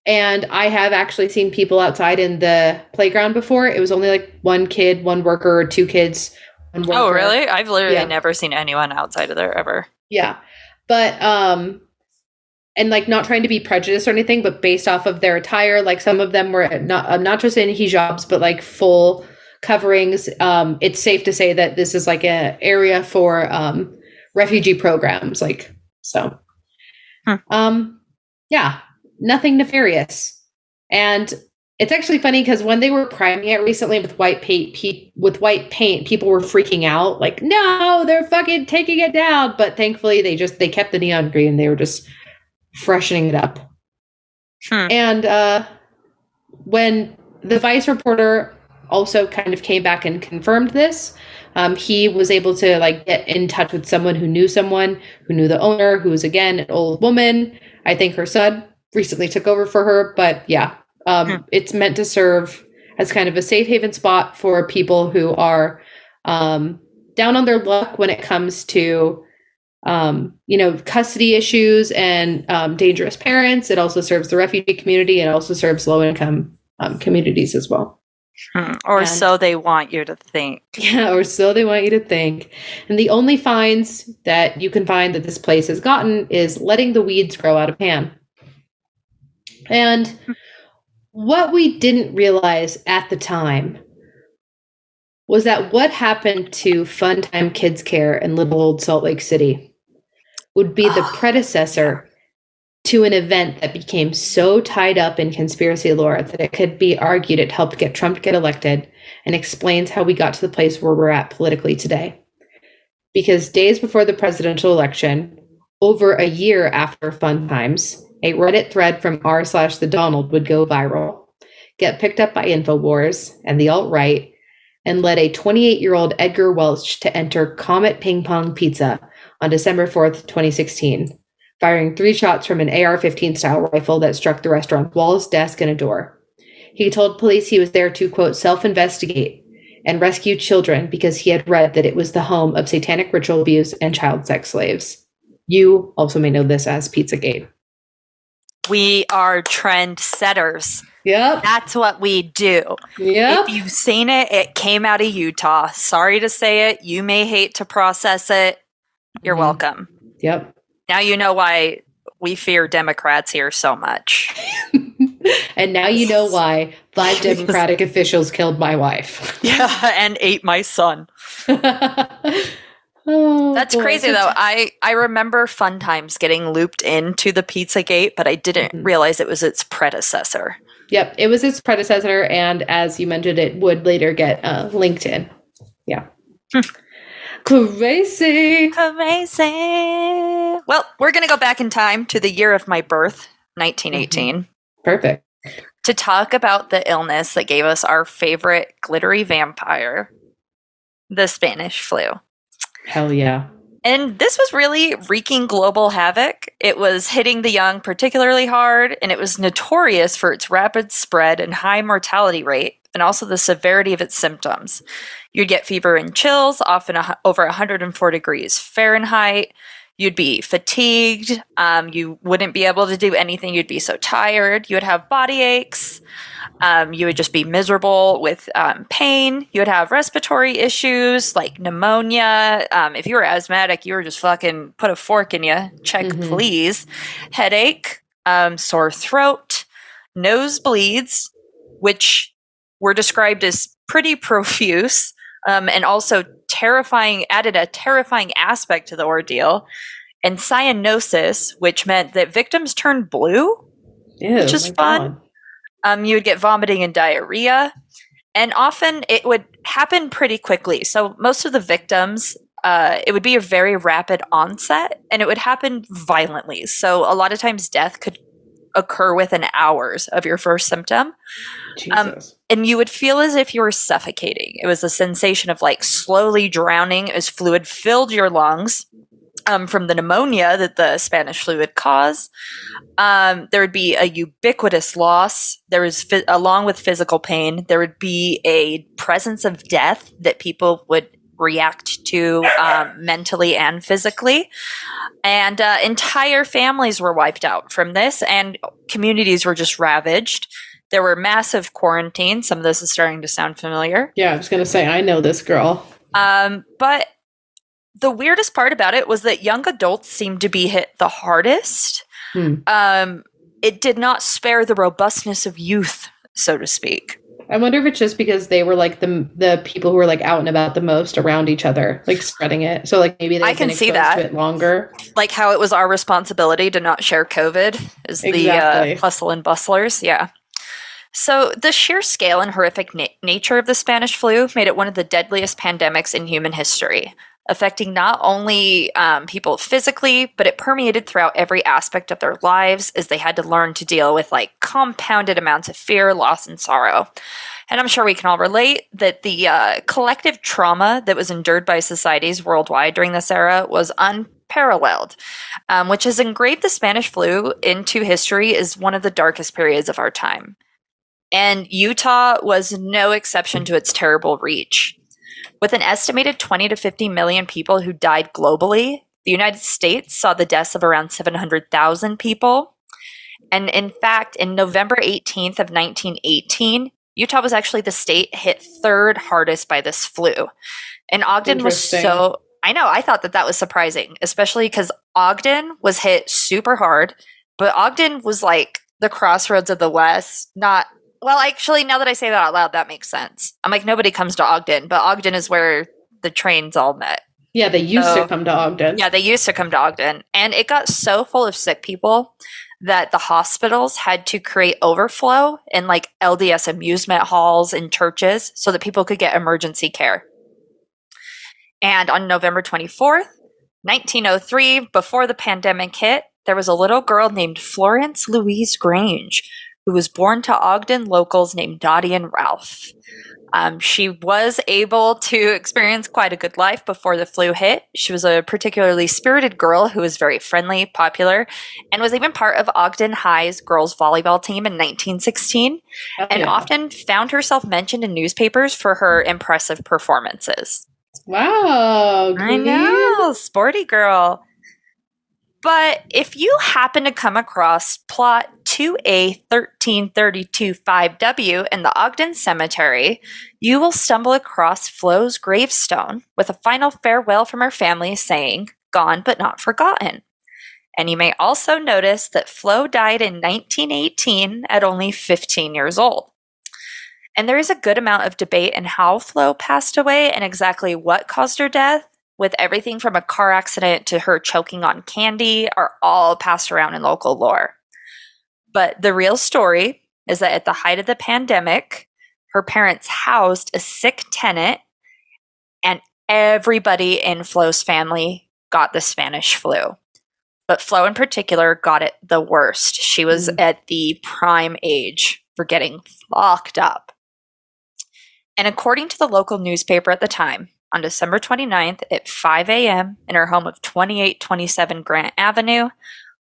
And I have actually seen people outside in the playground before. It was only like one kid, one worker, or two kids, one worker. Oh, really? I've literally never seen anyone outside of there ever. Yeah. But, and like not trying to be prejudiced or anything, but based off of their attire, like some of them were not just in hijabs, but like full coverings. It's safe to say that this is like an area for refugee programs, like so. Yeah, nothing nefarious. And it's actually funny because when they were priming it recently with white paint, people were freaking out, like, no, they're fucking taking it down. But thankfully, they kept the neon green. They were just freshening it up. And when the Vice reporter also kind of came back and confirmed this, he was able to like get in touch with someone who knew the owner, who was again an old woman. I think her son recently took over for her, but yeah, it's meant to serve as kind of a safe haven spot for people who are down on their luck when it comes to custody issues and dangerous parents. It also serves the refugee community, and it also serves low-income communities as well. So they want you to think. Yeah, or so they want you to think. And the only fines that you can find that this place has gotten is letting the weeds grow out of hand. And what we didn't realize at the time was that what happened to Funtime Kids Care in Little Old Salt Lake City would be the predecessor to an event that became so tied up in conspiracy lore that it could be argued it helped get Trump get elected and explains how we got to the place where we're at politically today. Because days before the presidential election, over a year after Fun Times, a Reddit thread from r/the Donald would go viral, get picked up by InfoWars and the alt-right, and led a 28-year-old Edgar Welch to enter Comet Ping Pong Pizza on December 4th, 2016, firing 3 shots from an AR-15 style rifle that struck the restaurant's walls, desk, and a door. He told police he was there to, quote, self-investigate and rescue children because he had read that it was the home of satanic ritual abuse and child sex slaves. You also may know this as Pizzagate. We are trendsetters. Yep. That's what we do. Yep. If you've seen it, it came out of Utah. Sorry to say it. You may hate to process it. You're welcome. Yep. Now you know why we fear Democrats here so much. And now you know why 5 Democratic officials killed my wife. Yeah, and ate my son. Oh, That's boy. crazy, though. I remember Fun Times getting looped into the Pizzagate, but I didn't realize it was its predecessor. Yep, it was its predecessor, and as you mentioned, it would later get linked in. Yeah. Crazy. Well, we're going to go back in time to the year of my birth, 1918. Perfect. To talk about the illness that gave us our favorite glittery vampire, the Spanish flu. Hell yeah. And this was really wreaking global havoc. It was hitting the young particularly hard, and it was notorious for its rapid spread and high mortality rate, and also the severity of its symptoms. You'd get fever and chills, often over 104 degrees Fahrenheit. You'd be fatigued. You wouldn't be able to do anything. You'd be so tired. You would have body aches. You would just be miserable with pain. You would have respiratory issues like pneumonia. If you were asthmatic, you were just fucking put a fork in you. Check, please. Headache, sore throat, nosebleeds, which were described as pretty profuse, and also added a terrifying aspect to the ordeal. And cyanosis, which meant that victims turned blue, which is fun. You would get vomiting and diarrhea, and often it would happen pretty quickly. So most of the victims, it would be a very rapid onset, and it would happen violently. So a lot of times death could occur within hours of your first symptom. Jesus. And you would feel as if you were suffocating. It was a sensation of like slowly drowning as fluid filled your lungs. From the pneumonia that the Spanish flu would cause. There would be a ubiquitous loss. There was, along with physical pain, there would be a presence of death that people would react to mentally and physically. And entire families were wiped out from this, and communities were just ravaged. There were massive quarantines. Some of this is starting to sound familiar. Yeah, I was going to say, I know this girl. But the weirdest part about it was that young adults seemed to be hit the hardest. It did not spare the robustness of youth, so to speak. I wonder if it's just because they were like the people who were like out and about the most around each other, like spreading it. So like maybe they've been exposed to it longer. Like how it was our responsibility to not share COVID is the hustle and bustlers. Yeah. So the sheer scale and horrific nature of the Spanish flu made it one of the deadliest pandemics in human history, affecting not only people physically, but it permeated throughout every aspect of their lives as they had to learn to deal with like compounded amounts of fear, loss, and sorrow. And I'm sure we can all relate that the collective trauma that was endured by societies worldwide during this era was unparalleled, which has engraved the Spanish flu into history as one of the darkest periods of our time. And Utah was no exception to its terrible reach. With an estimated 20 to 50 million people who died globally, The United States saw the deaths of around 700,000 people. And in fact, in November 18th of 1918, Utah was actually the state hit third hardest by this flu. And Ogden was so, I know, I thought that was surprising, especially because Ogden was hit super hard, but Ogden was like the crossroads of the West. Not, well, actually, now that I say that out loud, that makes sense. I'm like, nobody comes to Ogden, but Ogden is where the trains all met. Yeah, they used to come to Ogden. Yeah, they used to come to Ogden. And it got so full of sick people that the hospitals had to create overflow in like LDS amusement halls and churches so that people could get emergency care. And on November 24th, 1903, before the pandemic hit, there was a little girl named Florence Louise Grange who was born to Ogden locals named Dottie and Ralph. She was able to experience quite a good life before the flu hit. She was a particularly spirited girl who was very friendly, popular, and was even part of Ogden High's girls volleyball team in 1916, and often found herself mentioned in newspapers for her impressive performances. Wow. I know, sporty girl. But if you happen to come across plot 2A13325W in the Ogden Cemetery, you will stumble across Flo's gravestone with a final farewell from her family saying, "Gone but not forgotten." And you may also notice that Flo died in 1918 at only 15 years old. And there is a good amount of debate in how Flo passed away and exactly what caused her death, with everything from a car accident to her choking on candy are all passed around in local lore. But the real story is that at the height of the pandemic, her parents housed a sick tenant and everybody in Flo's family got the Spanish flu. But Flo in particular got it the worst. She was at the prime age for getting locked up. And according to the local newspaper at the time, on December 29th at 5 a.m. in her home of 2827 Grant Avenue,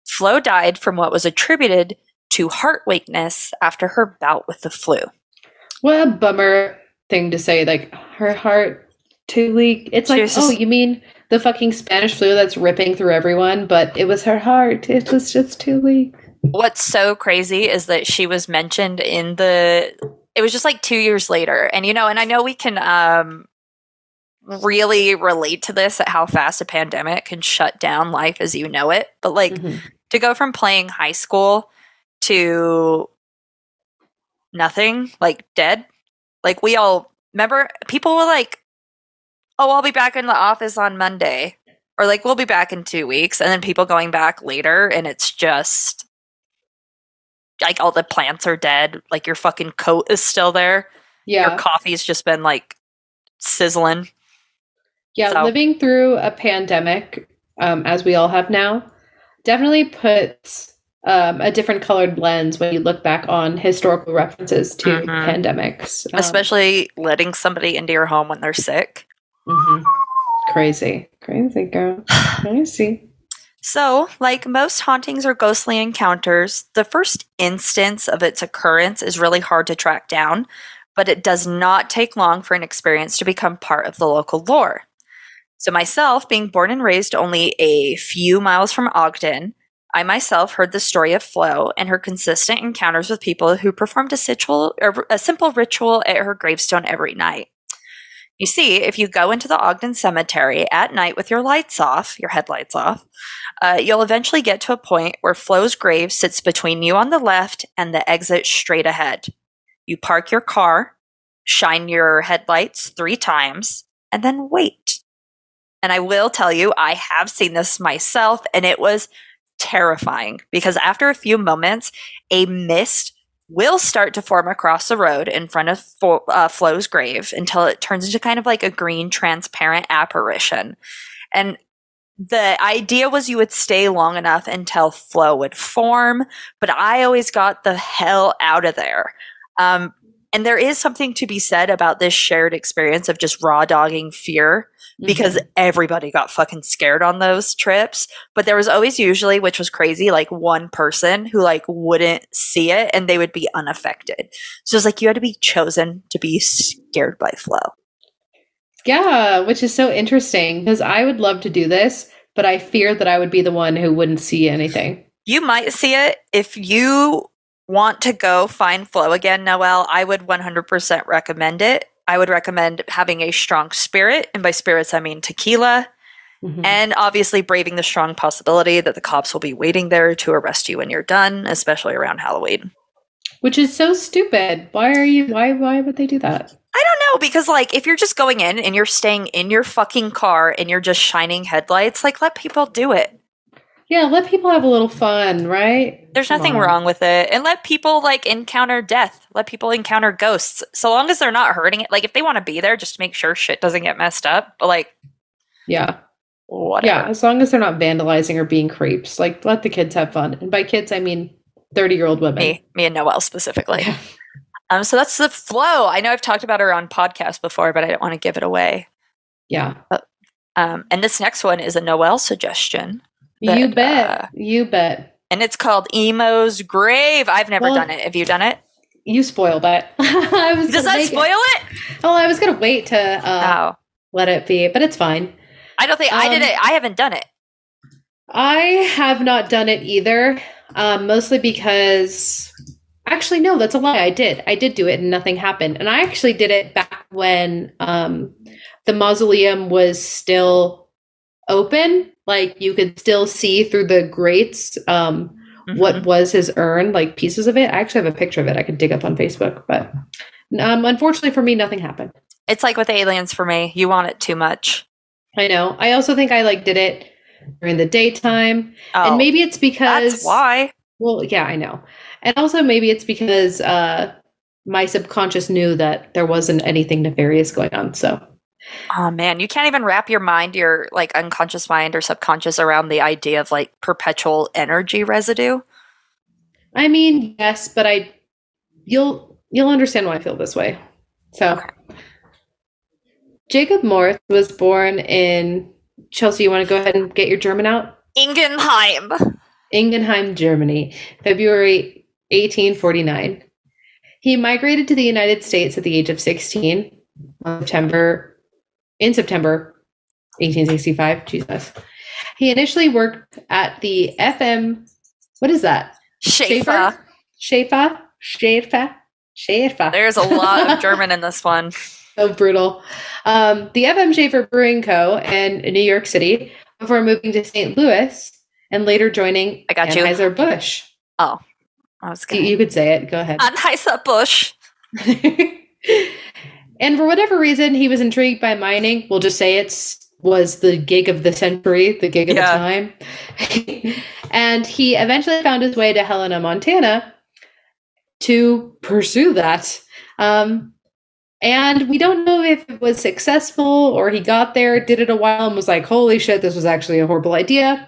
Flo died from what was attributed to heart weakness after her bout with the flu. What a bummer thing to say, like, her heart too weak. It's like, oh, you mean the fucking Spanish flu that's ripping through everyone, but it was her heart. It was just too weak. What's so crazy is that she was mentioned in it was just like 2 years later. And, and I know we can really relate to this at how fast a pandemic can shut down life as you know it. But like to go from playing high school to nothing, like dead, like we all remember people were like, "Oh, I'll be back in the office on Monday," or like, "We'll be back in 2 weeks," and then people going back later and it's just like all the plants are dead, like your fucking coat is still there, your coffee's just been like sizzling. Yeah, living through a pandemic, as we all have now, definitely puts a different colored lens when you look back on historical references to pandemics. Especially letting somebody into your home when they're sick. Crazy. Crazy, girl. Crazy. So, like most hauntings or ghostly encounters, the first instance of its occurrence is really hard to track down, but it does not take long for an experience to become part of the local lore. So myself, being born and raised only a few miles from Ogden, I myself heard the story of Flo and her consistent encounters with people who performed a simple ritual at her gravestone every night. You see, if you go into the Ogden Cemetery at night with your lights off, your headlights off, you'll eventually get to a point where Flo's grave sits between you on the left and the exit straight ahead. You park your car, shine your headlights 3 times, and then wait. And I will tell you, I have seen this myself, and it was terrifying because after a few moments, a mist will start to form across the road in front of Flo's grave until it turns into kind of like a green transparent apparition. And the idea was you would stay long enough until Flo would form, but I always got the hell out of there. And there is something to be said about this shared experience of just raw dogging fear because everybody got fucking scared on those trips. But there was always usually, which was crazy, like one person who like wouldn't see it and they would be unaffected. So it's like you had to be chosen to be scared by Flo. Yeah, which is so interesting because I would love to do this but I fear that I would be the one who wouldn't see anything. You might see it. If you want to go find flow again, Noelle, I would 100% recommend it. I would recommend having a strong spirit, and by spirits I mean tequila, and obviously braving the strong possibility that the cops will be waiting there to arrest you when you're done, especially around Halloween. Which is so stupid. Why would they do that? I don't know, because like if you're just going in and you're staying in your fucking car and you're just shining headlights, like let people do it. Yeah, let people have a little fun, right? There's nothing wrong with it. And let people like encounter death. Let people encounter ghosts. So long as they're not hurting it. Like if they want to be there, just to make sure shit doesn't get messed up. But like, yeah. Whatever. Yeah, as long as they're not vandalizing or being creeps. Like let the kids have fun. And by kids, I mean 30-year-old women. Me and Noelle specifically. So that's the flow. I know I've talked about her on podcasts before, but I don't want to give it away. Yeah. And this next one is a Noelle suggestion. You bet. You bet. And it's called Emo's Grave. I've never done it. Have you done it? You spoiled it. Does that spoil it? Oh, I was going to wait to let it be, but it's fine. I don't think I did it. I haven't done it. I have not done it either, mostly because... Actually, no, that's a lie. I did do it and nothing happened. And I actually did it back when the mausoleum was still open. Like you could still see through the grates what was his urn, like pieces of it. I actually have a picture of it I could dig up on Facebook. But unfortunately for me, nothing happened. It's like with aliens for me. You want it too much. I know. I also think I did it during the daytime. Oh, and maybe it's because... That's why. Well, yeah, I know. And also maybe it's because my subconscious knew that there wasn't anything nefarious going on. So, oh man, you can't even wrap your like unconscious mind or subconscious around the idea of like perpetual energy residue. I mean, yes, but you'll understand why I feel this way. So, okay. Jacob Morth was born in Chelsea. You want to go ahead and get your German out? Ingenheim, Germany, February 1849. He migrated to the United States at the age of 16 in September 1865. Jesus. He initially worked at the FM. What is that? Schaefer. There's a lot of German in this one. So brutal. The FM Schaefer Brewing Co. in New York City before moving to St. Louis and later joining Anheuser-Busch. Oh. I was gonna... You could say it. Go ahead. Anheuser-Busch. And for whatever reason, he was intrigued by mining. We'll just say was the gig of the century, the gig of the time. And he eventually found his way to Helena, Montana to pursue that. And we don't know if it was successful or he got there, did it a while and was like, holy shit, this was actually a horrible idea.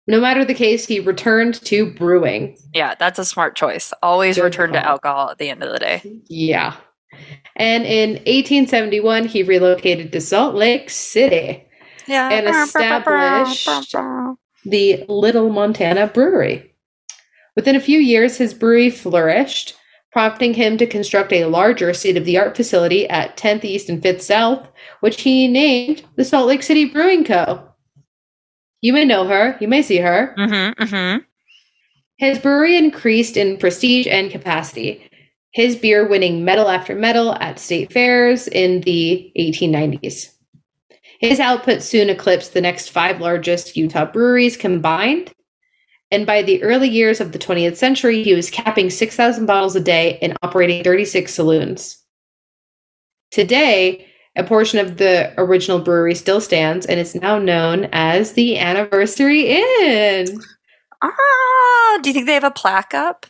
No matter the case, he returned to brewing. Yeah, that's a smart choice. Always return to alcohol at the end of the day. Yeah. And in 1871, he relocated to Salt Lake City and established the Little Montana Brewery. Within a few years, his brewery flourished, prompting him to construct a larger state-of-the-art facility at 10th East and 5th South, which he named the Salt Lake City Brewing Co. You may know her. You may see her. His brewery increased in prestige and capacity, his beer winning medal after medal at state fairs in the 1890s. His output soon eclipsed the next 5 largest Utah breweries combined, and by the early years of the 20th century, he was capping 6,000 bottles a day and operating 36 saloons. Today, a portion of the original brewery still stands, and it's now known as the Anniversary Inn. Do you think they have a plaque up?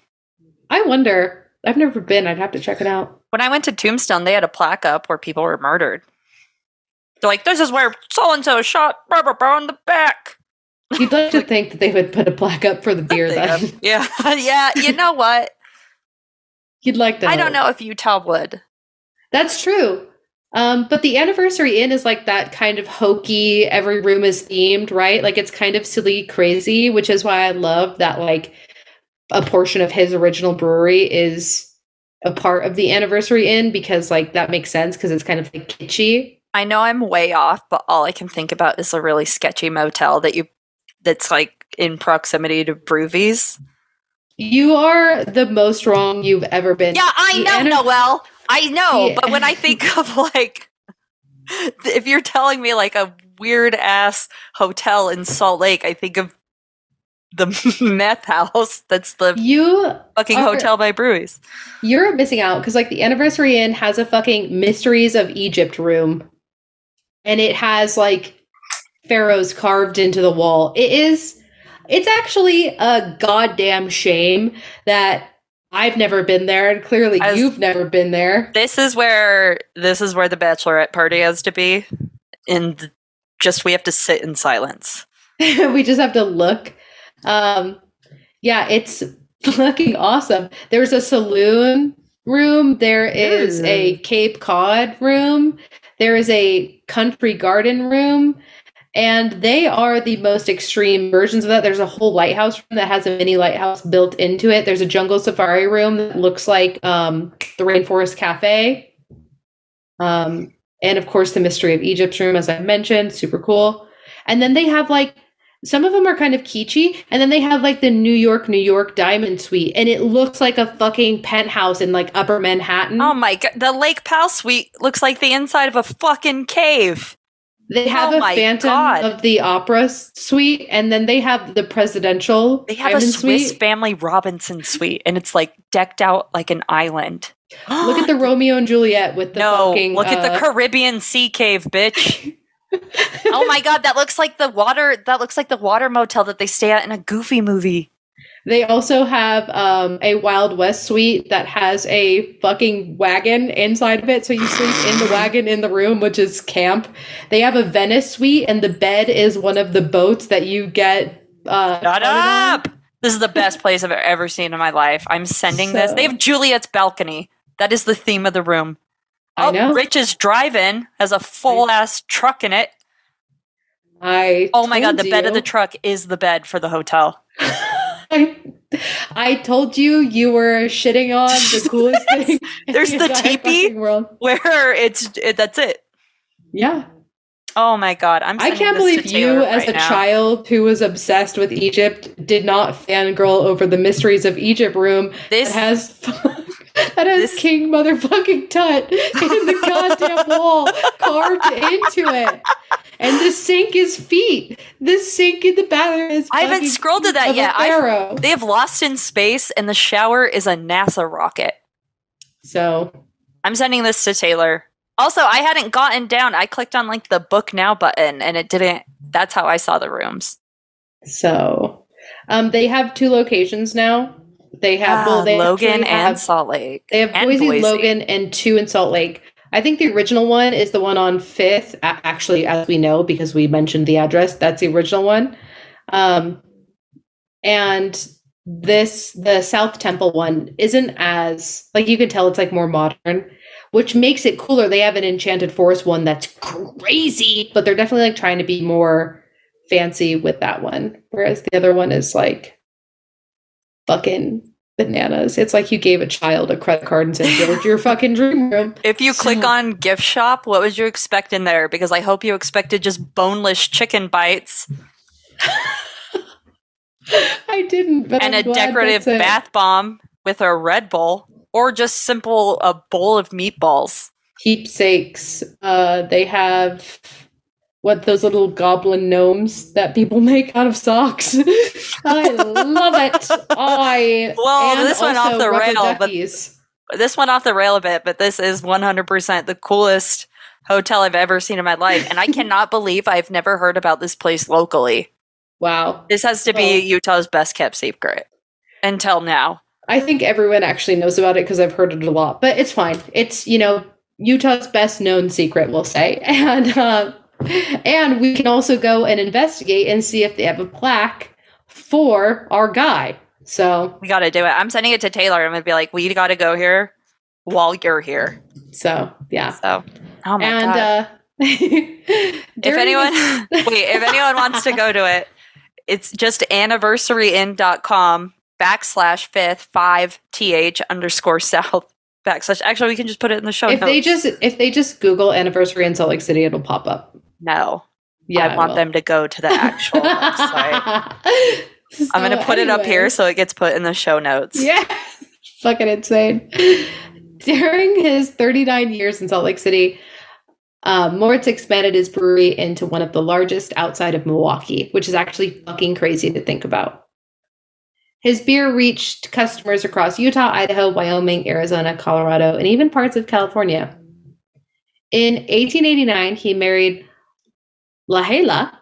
I wonder. I've never been. I'd have to check it out. When I went to Tombstone, they had a plaque up where people were murdered. They're like, this is where so-and-so shot on the back. You'd like to think that they would put a plaque up for the beer, then. Yeah. Yeah, you know what? You'd like to. I don't know if Utah would. That's true. But the Anniversary Inn is like that kind of hokey, every room is themed, right? Like it's kind of silly, crazy, which is why I love that like a portion of his original brewery is a part of the Anniversary Inn because like that makes sense because it's kind of like kitschy. I know I'm way off, but all I can think about is a really sketchy motel that's like in proximity to Broovies. You are the most wrong you've ever been. Yeah, I know, Noelle. I know, but when I think of like, if you're telling me like a weird ass hotel in Salt Lake, I think of the meth house. That's the fucking hotel by Broovies. You're missing out because like the Anniversary Inn has a fucking Mysteries of Egypt room, and it has like pharaohs carved into the wall. It's actually a goddamn shame that I've never been there, and clearly you've never been there. This is where the bachelorette party has to be, and we have to sit in silence. We just have to look. Yeah, it's fucking awesome. There's a saloon room. There is a Cape Cod room. There is a country garden room. And they are the most extreme versions of that. There's a whole lighthouse room that has a mini lighthouse built into it. There's a jungle safari room that looks like the Rainforest Cafe. And of course, the Mystery of Egypt room, as I mentioned, super cool. And then they have like, some of them are kind of kitschy. And then they have like the New York Diamond Suite. And it looks like a fucking penthouse in like Upper Manhattan. Oh my God. The Lake Powell Suite looks like the inside of a fucking cave. They have a Phantom of the Opera suite, and then they have the presidential. They have a Swiss Family Robinson suite, and it's like decked out like an island. Look at the Romeo and Juliet with the fucking. Look at the Caribbean Sea Cave, bitch. Oh my God, that looks like the water. That looks like the water motel that they stay at in a Goofy movie. They also have a Wild West suite that has a fucking wagon inside of it. So you sleep in the wagon in the room, which is camp. They have a Venice suite, and the bed is one of the boats that you get. Shut up! This is the best place I've ever seen in my life. I'm sending this. They have Juliet's balcony. That is the theme of the room. I know. Rich's Drive-In has a full-ass truck in it. Oh my God, the bed of the truck is the bed for the hotel. I told you were shitting on the coolest thing. There's the teepee where that's it. Yeah. Oh my God. I can't believe you, as a child who was obsessed with Egypt, did not fangirl over the Mysteries of Egypt room that has King motherfucking Tut in the goddamn wall carved into it. And the sink is feet. The sink in the bathroom is I haven't scrolled to that yet. They have Lost in Space, and the shower is a NASA rocket. So I'm sending this to Taylor. Also, I hadn't gotten down. I clicked on like the book now button, and it didn't. That's how I saw the rooms. So they have 2 locations now. They have Logan and Salt Lake. They have Boise, Logan, and 2 in Salt Lake. I think the original one is the one on 5th, actually, as we know, because we mentioned the address. That's the original one. And the South Temple one isn't as, like, you can tell it's like more modern, which makes it cooler. They have an Enchanted Forest one that's crazy, but they're definitely like trying to be more fancy with that one. Whereas the other one is like fucking bananas. It's like you gave a child a credit card and said, "Build your fucking dream room." If you click on gift shop, what would you expect in there? Because I hope you expected just boneless chicken bites. I didn't, but and a decorative bath bomb with a Red Bull, or just a bowl of meatballs. Keepsakes. They have those little goblin gnomes that people make out of socks. I love it. This went off the rail, but this went off the rail a bit. But this is 100% the coolest hotel I've ever seen in my life, and I cannot believe I've never heard about this place locally. Wow, this has to be Utah's best kept secret until now. I think everyone actually knows about it because I've heard it a lot, but it's fine. It's Utah's best known secret, we'll say, and we can also go and investigate and see if they have a plaque for our guy. So we got to do it. I'm sending it to Taylor. I'm going to be like, we got to go here while you're here. So, yeah. So, oh my God. If anyone wants to go to it, it's just anniversaryin.com/5th 5th _south. / Actually, we can just put it in the show If notes. they just Google anniversary in Salt Lake City, it'll pop up. No. Yeah, I want them to go to the actual website. So, I'm going to put it up here so it gets put in the show notes. Yeah. Fucking insane. During his 39 years in Salt Lake City, Moritz expanded his brewery into one of the largest outside of Milwaukee, which is actually fucking crazy to think about. His beer reached customers across Utah, Idaho, Wyoming, Arizona, Colorado, and even parts of California. In 1889, he married Lahela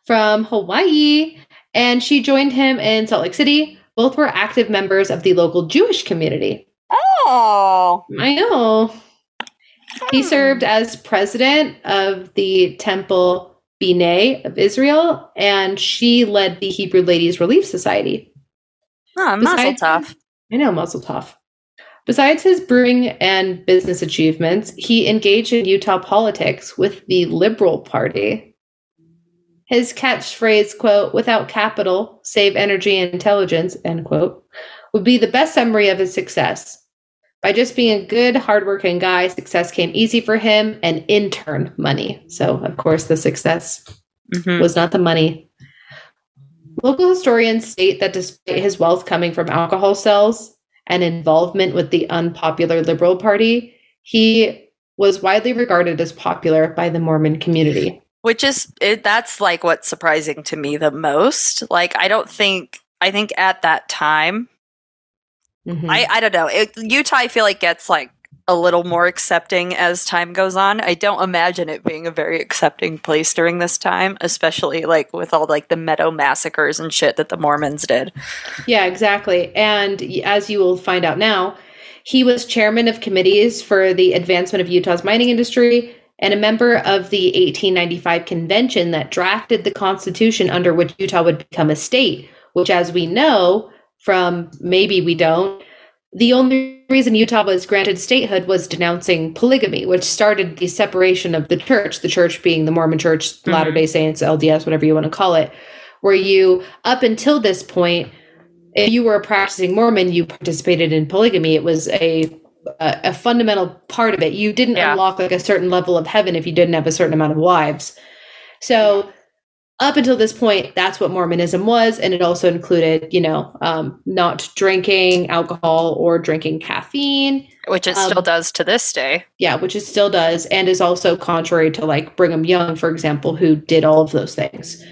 from Hawaii, and she joined him in Salt Lake City. Both were active members of the local Jewish community. Oh! I know. He served as president of the Temple B'nai of Israel, and she led the Hebrew Ladies Relief Society. Oh, Mazel Tov. I know, Mazel Tov. Besides his brewing and business achievements, he engaged in Utah politics with the Liberal Party. His catchphrase, quote, "without capital, save energy and intelligence," end quote, would be the best summary of his success. By just being a good, hardworking guy, success came easy for him, and in turn, money. So, of course, the success was not the money. Local historians state that despite his wealth coming from alcohol sales and involvement with the unpopular Liberal Party, he was widely regarded as popular by the Mormon community. Which is, that's like what's surprising to me the most. Like, I think at that time, I don't know. Utah, I feel like gets like a little more accepting as time goes on. I don't imagine it being a very accepting place during this time, especially like with all like the Meadow massacres and shit that the Mormons did. Yeah, exactly. And as you will find out now, he was chairman of committees for the advancement of Utah's mining industry and a member of the 1895 convention that drafted the constitution under which Utah would become a state, which, as we know from Maybe We Don't, the only reason Utah was granted statehood was denouncing polygamy, which started the separation of the church being the Mormon Church, Latter-day Saints, LDS, whatever you want to call it, where you, up until this point, if you were a practicing Mormon, you participated in polygamy. It was a fundamental part of it. You didn't unlock like a certain level of heaven if you didn't have a certain amount of wives. So up until this point, that's what Mormonism was. And it also included, not drinking alcohol or drinking caffeine. Which it still does to this day. Yeah, which it still does. And is also contrary to like Brigham Young, for example, who did all of those things.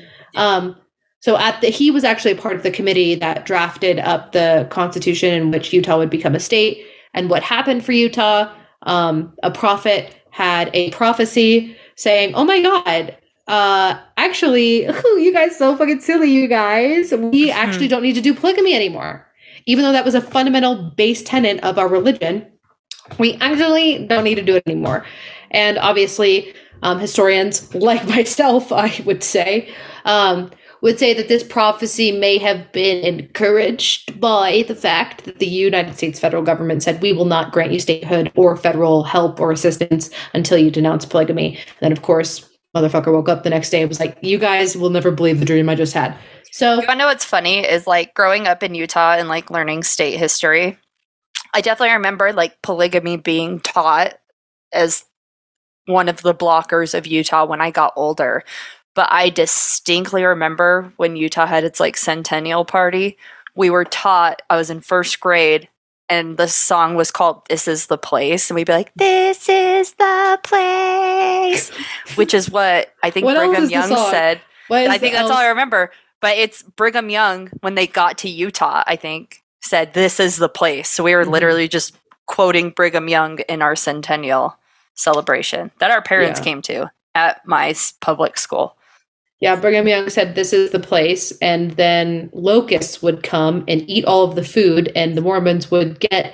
So he was actually a part of the committee that drafted up the constitution in which Utah would become a state. And what happened for Utah, a prophet had a prophecy saying, "Oh my God, actually, you guys so fucking silly, you guys. We actually don't need to do polygamy anymore. Even though that was a fundamental base tenet of our religion, we actually don't need to do it anymore." And obviously, historians like myself, I would say that this prophecy may have been encouraged by the fact that the United States federal government said, "We will not grant you statehood or federal help or assistance until you denounce polygamy." And then, of course, motherfucker woke up the next day and was like, "You guys will never believe the dream I just had." So, you wanna know what's funny is like growing up in Utah and like learning state history, I definitely remember like polygamy being taught as one of the blockers of Utah when I got older. But I distinctly remember when Utah had its like centennial party, we were taught, I was in first grade, and the song was called "This Is the Place." And we'd be like, "This is the place," which is what I think Brigham Young said. I think that's all I remember. But it's Brigham Young, when they got to Utah, I think, said, "This is the place." So we were literally just quoting Brigham Young in our centennial celebration that our parents came to at my public school. Yeah, Brigham Young said, "This is the place," and then locusts would come and eat all of the food, and the Mormons would get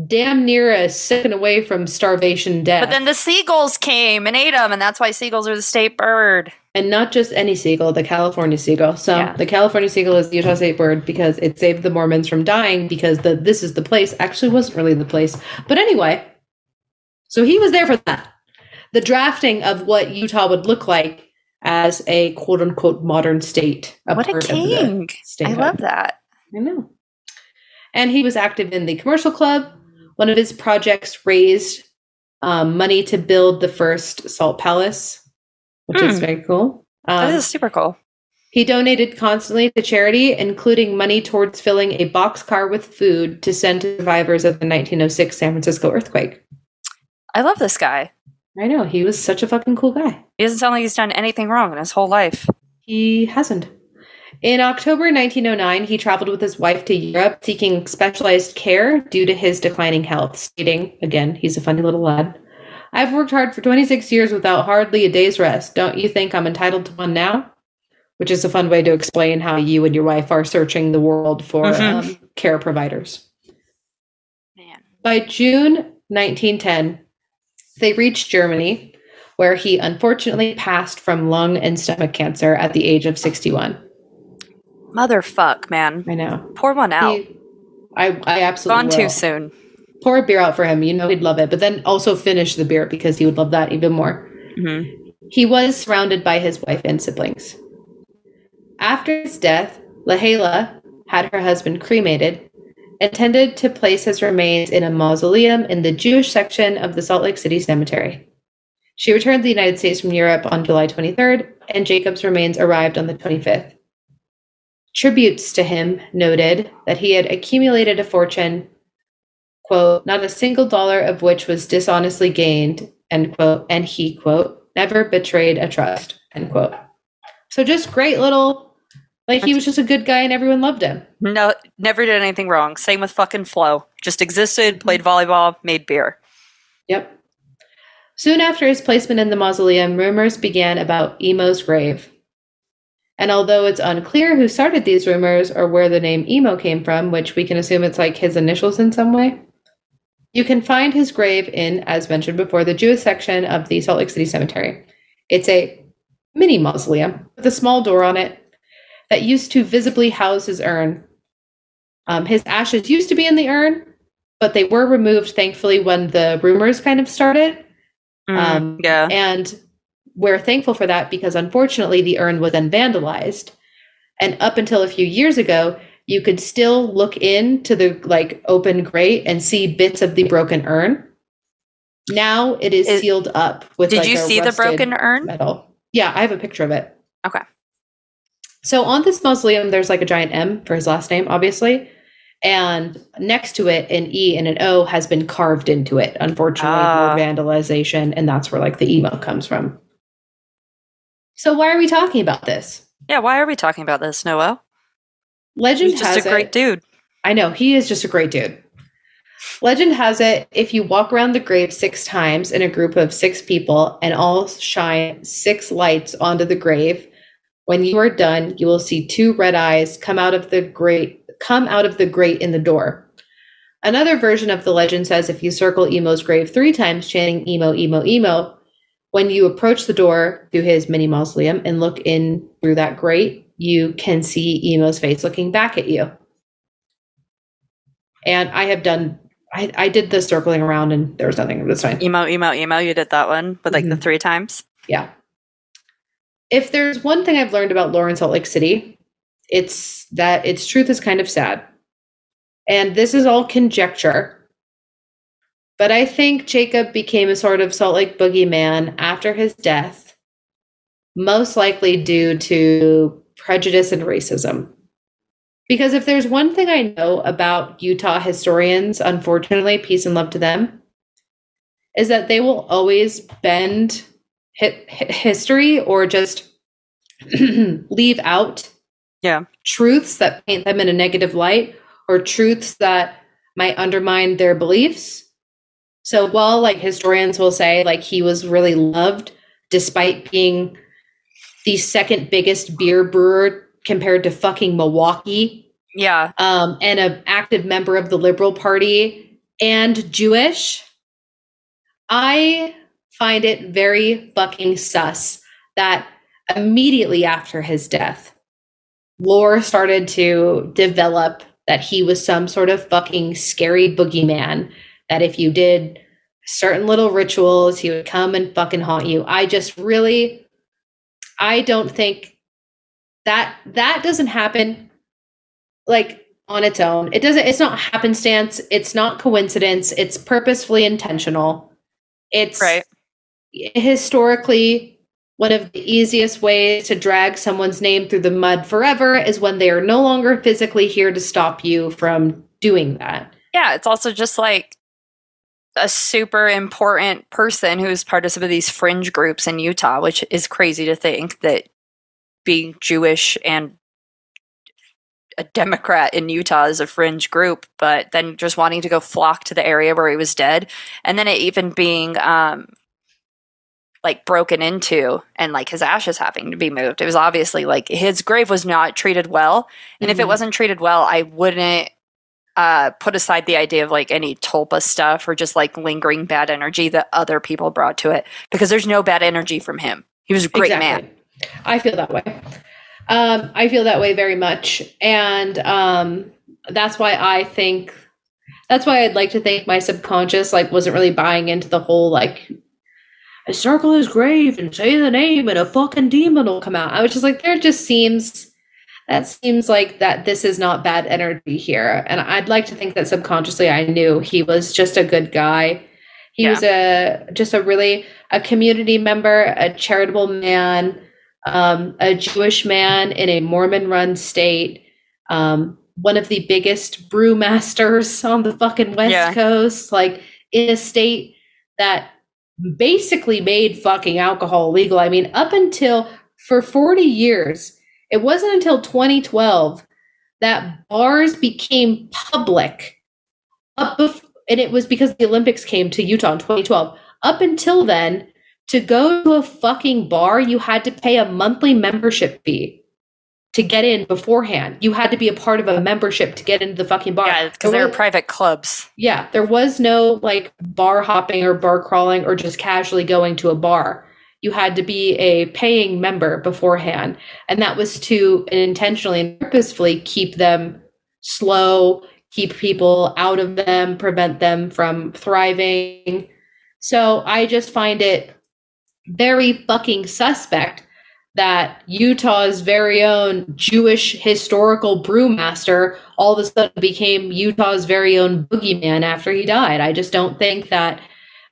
damn near a second away from starvation death. But then the seagulls came and ate them, and that's why seagulls are the state bird. And not just any seagull, the California seagull. So the California seagull is the Utah state bird because it saved the Mormons from dying, because "This is the place" actually wasn't really the place. But anyway, so he was there for that. The drafting of what Utah would look like as a quote-unquote modern state. What a king. I love that. I know. And he was active in the commercial club, One of his projects raised money to build the first salt palace, which is very cool. That is super cool. He donated constantly to charity, including money towards filling a boxcar with food to send to survivors of the 1906 San Francisco earthquake. I love this guy. I know. He was such a fucking cool guy. He doesn't sound like he's done anything wrong in his whole life. He hasn't. In October 1909, he traveled with his wife to Europe seeking specialized care due to his declining health, stating, again, he's a funny little lad, "I've worked hard for 26 years without hardly a day's rest. Don't you think I'm entitled to one now?" Which is a fun way to explain how you and your wife are searching the world for care providers. Man. By June 1910, they reached Germany, where he unfortunately passed from lung and stomach cancer at the age of 61. Motherfuck, man. I know. Pour one out. I absolutely Gone will. too soon. Pour a beer out for him. You know he'd love it. But then also finish the beer because he would love that even more. Mm-hmm. He was surrounded by his wife and siblings. After his death, Lahala had her husband cremated, intended to place his remains in a mausoleum in the Jewish section of the Salt Lake City Cemetery. She returned to the United States from Europe on July 23rd, and Jacob's remains arrived on the 25th. Tributes to him noted that he had accumulated a fortune, quote, "not a single dollar of which was dishonestly gained," end quote, and he, quote, "never betrayed a trust," end quote. So just great little, like he was just a good guy and everyone loved him. No, never did anything wrong. Same with fucking Flo. Just existed, played volleyball, made beer. Yep. Soon after his placement in the mausoleum, rumors began about Emo's grave. And although it's unclear who started these rumors or where the name Emo came from, which we can assume it's like his initials in some way, you can find his grave in, as mentioned before, the Jewish section of the Salt Lake City Cemetery. It's a mini mausoleum with a small door on it that used to visibly house his urn. His ashes used to be in the urn, but they were removed, thankfully, when the rumors kind of started. Yeah. And we're thankful for that because, unfortunately, the urn was then vandalized. And up until a few years ago, you could still look into the like open grate and see bits of the broken urn. Now it is sealed up with. Did like you a see the broken urn? Metal. Yeah, I have a picture of it. Okay. So on this mausoleum, there's like a giant M for his last name, obviously. And next to it, an E and an O has been carved into it. Unfortunately, more vandalization. And that's where like the emo comes from. So why are we talking about this? Yeah, why are we talking about this, Noah? Legend He's has just a great dude. I know, he is just a great dude. Legend has it, if you walk around the grave 6 times in a group of 6 people and all shine 6 lights onto the grave, when you are done, you will see 2 red eyes come out of the grate in the door. Another version of the legend says if you circle Emo's grave 3 times chanting Emo, Emo, Emo, when you approach the door to his mini mausoleum and look in through that grate, you can see Emo's face looking back at you. And I did the circling around and there was nothing. It was fine. Emo, Emo, Emo. You did that one, but like the 3 times? Yeah. If there's one thing I've learned about lore in Salt Lake City, it's that its truth is kind of sad. And this is all conjecture. But I think Jacob became a sort of Salt Lake boogeyman after his death, most likely due to prejudice and racism. Because if there's one thing I know about Utah historians, unfortunately, peace and love to them, is that they will always bend history or just leave out truths that paint them in a negative light or truths that might undermine their beliefs. So while like historians will say like he was really loved despite being the second biggest beer brewer compared to fucking Milwaukee. Yeah. And an active member of the Liberal Party and Jewish, I find it very fucking sus that immediately after his death, lore started to develop that he was some sort of fucking scary boogeyman, that if you did certain little rituals, he would come and fucking haunt you. I don't think that doesn't happen. Like, on its own. It's not happenstance. It's not coincidence. It's purposefully intentional. It's Right. historically one of the easiest ways to drag someone's name through the mud forever is when they are no longer physically here to stop you from doing that. Yeah, it's also just like a super important person who's part of some of these fringe groups in Utah, which is crazy to think that being Jewish and a Democrat in Utah is a fringe group, but then just wanting to go flock to the area where he was dead, and then it even being like broken into and like his ashes having to be moved. It was obviously like his grave was not treated well, and if it wasn't treated well, I wouldn't put aside the idea of like any tulpa stuff or just like lingering bad energy that other people brought to it, because there's no bad energy from him. He was a great man. I feel that way. I feel that way very much. And that's why I'd like to think my subconscious like wasn't really buying into the whole like I circle his grave and say the name and a fucking demon will come out. I was just like, that seems like that this is not bad energy here. And I'd like to think that subconsciously I knew he was just a good guy. He was just a community member, a charitable man, a Jewish man in a Mormon-run state, one of the biggest brewmasters on the fucking West Coast, like in a state that basically made fucking alcohol legal. I mean, up until for 40 years, it wasn't until 2012 that bars became public. And it was because the Olympics came to Utah in 2012. Up until then, to go to a fucking bar, you had to pay a monthly membership fee to get in beforehand. You had to be a part of a membership to get into the fucking bar. Yeah, because they were private clubs. Yeah, there was no like bar hopping or bar crawling or just casually going to a bar. You had to be a paying member beforehand. And that was to intentionally and purposefully keep them slow, keep people out of them, prevent them from thriving. So I just find it very fucking suspect that Utah's very own Jewish historical brewmaster all of a sudden became Utah's very own boogeyman after he died. I just don't think that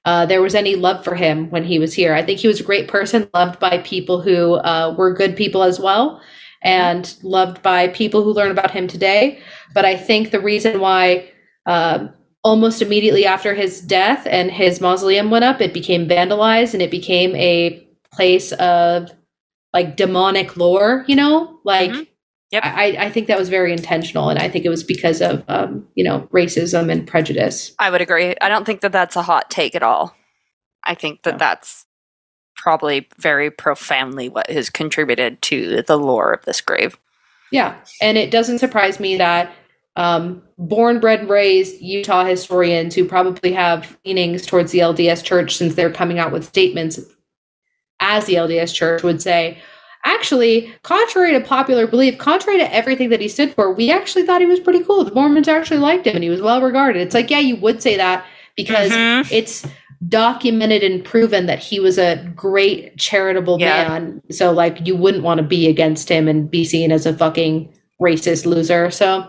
there was any love for him when he was here. I think he was a great person, loved by people who were good people as well, and loved by people who learn about him today. But I think the reason why almost immediately after his death and his mausoleum went up, it became vandalized and it became a place of like demonic lore, you know, like Yep. I think that was very intentional. And I think it was because of, racism and prejudice. I would agree. I don't think that that's a hot take at all. I think that that's probably very profoundly what has contributed to the lore of this grave. Yeah. And it doesn't surprise me that born, bred, and raised Utah historians who probably have leanings towards the LDS Church, since they're coming out with statements as the LDS Church, would say, actually, contrary to popular belief, contrary to everything that he stood for, we actually thought he was pretty cool. The Mormons actually liked him and he was well regarded. It's like, yeah, you would say that because it's documented and proven that he was a great charitable man. So like you wouldn't want to be against him and be seen as a fucking racist loser. So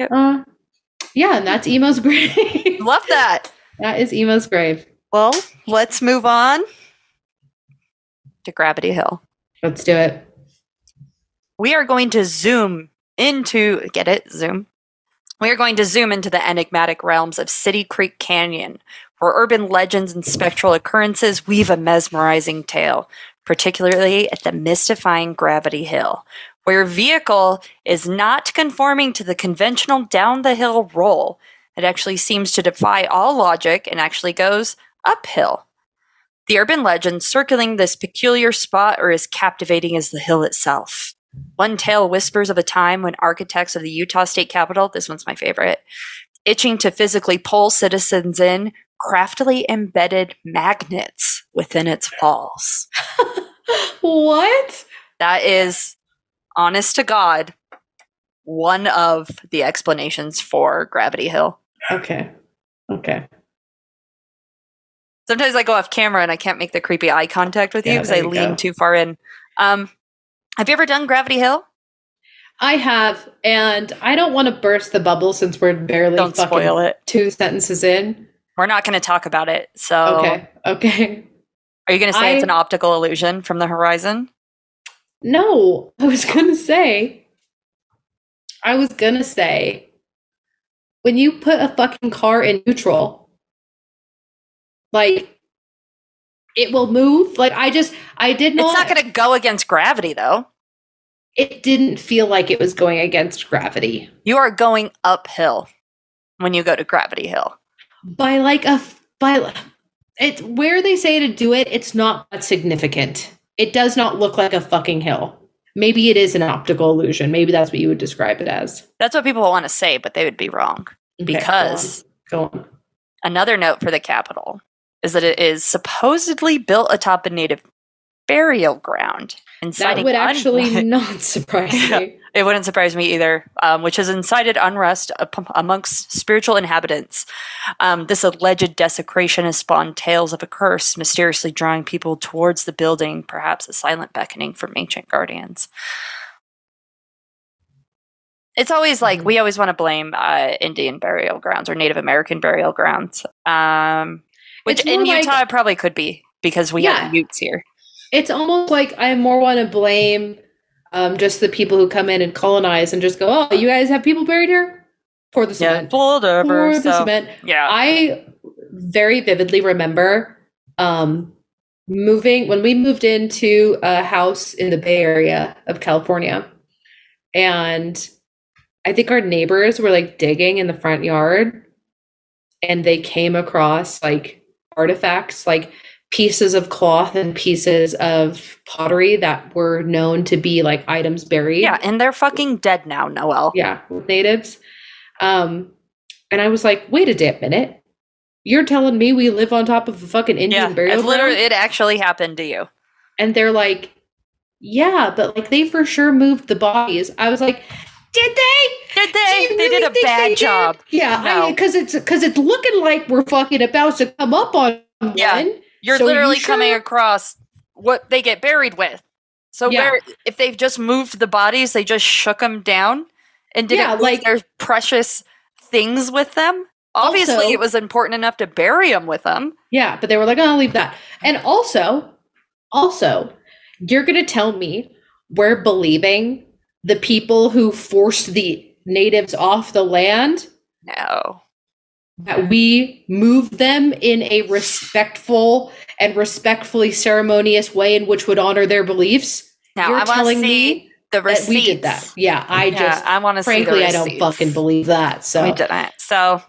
and that's Emo's grave. Love that. That is Emo's grave. Well, let's move on to Gravity Hill. Let's do it. We are going to zoom into, get it? Zoom. We are going to zoom into the enigmatic realms of City Creek Canyon, where urban legends and spectral occurrences weave a mesmerizing tale, particularly at the mystifying Gravity Hill, where your vehicle is not conforming to the conventional down the hill roll. It actually seems to defy all logic and actually goes uphill. The urban legends circling this peculiar spot are as captivating as the hill itself. One tale whispers of a time when architects of the Utah State Capitol, this one's my favorite, itching to physically pull citizens in, craftily embedded magnets within its walls. What? That is, honest to God, one of the explanations for Gravity Hill. Okay. Sometimes I go off camera and I can't make the creepy eye contact with you because I lean too far in. Have you ever done Gravity Hill? I have, and I don't want to burst the bubble since we're barely Don't fucking spoil it. 2 sentences in. We're not going to talk about it. So, Okay. Are you going to say it's an optical illusion from the horizon? No, I was going to say, when you put a fucking car in neutral, like, it will move. Like, I did not. It's not going to go against gravity, though. It didn't feel like it was going against gravity. You are going uphill when you go to Gravity Hill. It's where they say to do it, it's not that significant. It does not look like a fucking hill. Maybe it is an optical illusion. Maybe that's what you would describe it as. That's what people want to say, but they would be wrong. Okay, because go on. Another note for the Capitol is that it is supposedly built atop a native burial ground. That would actually not surprise me. It wouldn't surprise me either, which has incited unrest amongst spiritual inhabitants. This alleged desecration has spawned tales of a curse, mysteriously drawing people towards the building, perhaps a silent beckoning from ancient guardians. It's always like, we always want to blame Indian burial grounds or Native American burial grounds, which in Utah it probably could be because we have Utes here. It's almost like I more want to blame just the people who come in and colonize and just go, oh, you guys have people buried here? Pour the cement. Pour the cement. Yeah. I very vividly remember when we moved into a house in the Bay Area of California. And I think our neighbors were like digging in the front yard and they came across like artifacts, like pieces of cloth and pieces of pottery that were known to be like items buried. Yeah, and they're fucking dead now, Noelle. Yeah, with natives. And I was like, wait a damn minute. You're telling me we live on top of a fucking Indian burial ground? It actually happened to you. And they're like, yeah, but like they for sure moved the bodies. I was like, did they? Did they? They did a bad job. Yeah, because it's looking like we're fucking about to come up on one. You're literally coming across what they get buried with. So if they've just moved the bodies, they just shook them down and didn't leave their precious things with them. Obviously, it was important enough to bury them with them. Yeah, but they were like, oh, I'll leave that. And also, you're going to tell me we're believing the people who forced the natives off the land? No. That we moved them in a respectful and respectfully ceremonious way in which would honor their beliefs. Now, You're I telling me that receipts. we did that. Yeah, I want to see the receipts. I don't fucking believe that. So we didn't. So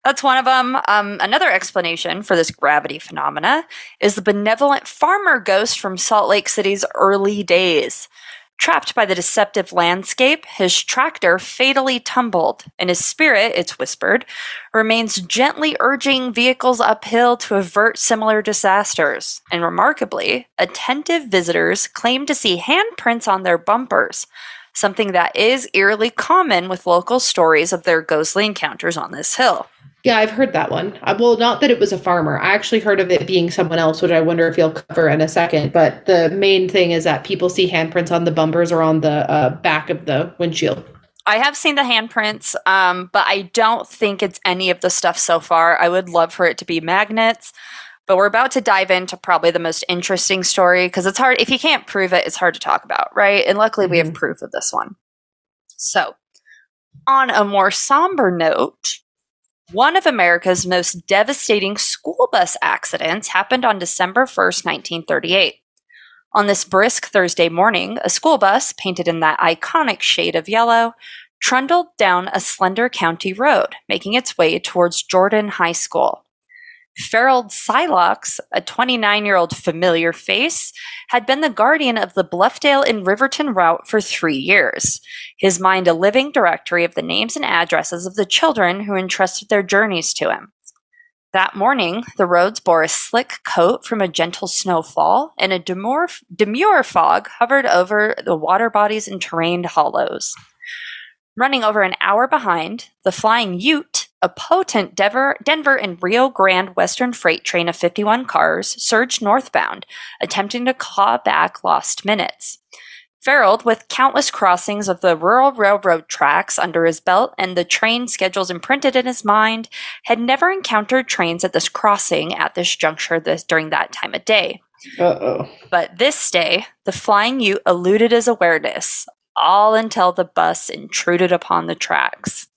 that's one of them. Another explanation for this gravity phenomena is the benevolent farmer ghost from Salt Lake City's early days. Trapped by the deceptive landscape, his tractor fatally tumbled, and his spirit, it's whispered, remains gently urging vehicles uphill to avert similar disasters. And remarkably, attentive visitors claim to see handprints on their bumpers, something that is eerily common with local stories of their ghostly encounters on this hill. Yeah, I've heard that one. Well, not that it was a farmer. I actually heard of it being someone else, which I wonder if you'll cover in a second. But the main thing is that people see handprints on the bumpers or on the back of the windshield. I have seen the handprints, but I don't think it's any of the stuff so far. I would love for it to be magnets. But we're about to dive into probably the most interesting story because it's hard. If you can't prove it, it's hard to talk about, right? And luckily we have proof of this one. So, on a more somber note, one of America's most devastating school bus accidents happened on December 1st, 1938. On this brisk Thursday morning, a school bus, painted in that iconic shade of yellow, trundled down a slender county road, making its way towards Jordan High School. Farrell Silox, a 29-year-old familiar face, had been the guardian of the Bluffdale and Riverton route for 3 years, his mind a living directory of the names and addresses of the children who entrusted their journeys to him. That morning, the roads bore a slick coat from a gentle snowfall, and a demure fog hovered over the water bodies and terrained hollows. Running over an hour behind, the Flying Ute, a potent Denver and Rio Grande Western freight train of 51 cars, surged northbound, attempting to claw back lost minutes. Farrell, with countless crossings of the rural railroad tracks under his belt and the train schedules imprinted in his mind, had never encountered trains at this crossing at this juncture during that time of day. Uh-oh. But this day, the flying ute eluded his awareness, all until the bus intruded upon the tracks.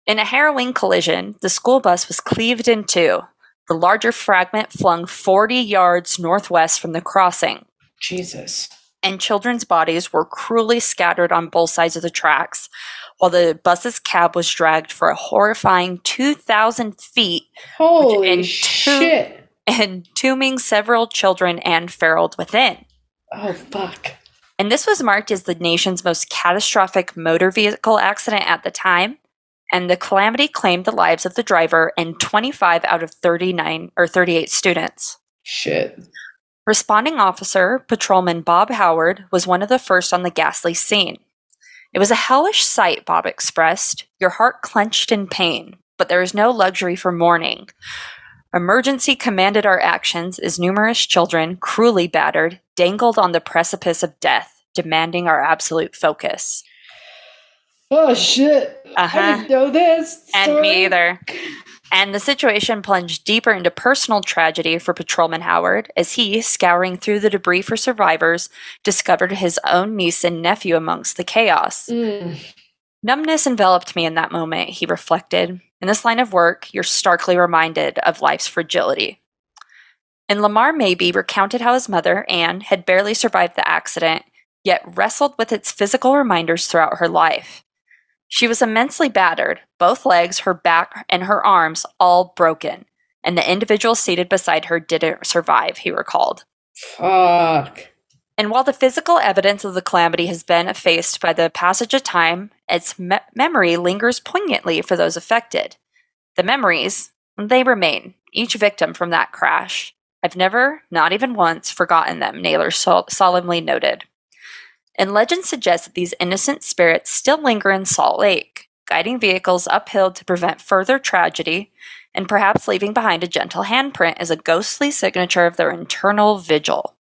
In a harrowing collision, the school bus was cleaved in two, the larger fragment flung 40 yards northwest from the crossing. Jesus. And children's bodies were cruelly scattered on both sides of the tracks, while the bus's cab was dragged for a horrifying 2,000 feet. Holy shit. Entombing several children and Farrell within. Oh, fuck. And this was marked as the nation's most catastrophic motor vehicle accident at the time, and the calamity claimed the lives of the driver and 25 out of 38 students. Shit. Responding officer, Patrolman Bob Howard, was one of the first on the ghastly scene. It was a hellish sight, Bob expressed, your heart clenched in pain, but there is no luxury for mourning. Emergency commanded our actions as numerous children, cruelly battered, dangled on the precipice of death, demanding our absolute focus. Oh, shit. I didn't know this. And me either. And the situation plunged deeper into personal tragedy for Patrolman Howard as he, scouring through the debris for survivors, discovered his own niece and nephew amongst the chaos. Numbness enveloped me in that moment, he reflected. In this line of work, you're starkly reminded of life's fragility. And Lamar Mabee recounted how his mother, Anne, had barely survived the accident, yet wrestled with its physical reminders throughout her life. She was immensely battered, both legs, her back, and her arms all broken, and the individual seated beside her didn't survive, he recalled. Fuck. And while the physical evidence of the calamity has been effaced by the passage of time, its memory lingers poignantly for those affected. The memories, they remain, each victim from that crash. I've never, not even once, forgotten them, Naylor solemnly noted. And legend suggests that these innocent spirits still linger in Salt Lake, guiding vehicles uphill to prevent further tragedy, and perhaps leaving behind a gentle handprint as a ghostly signature of their internal vigil.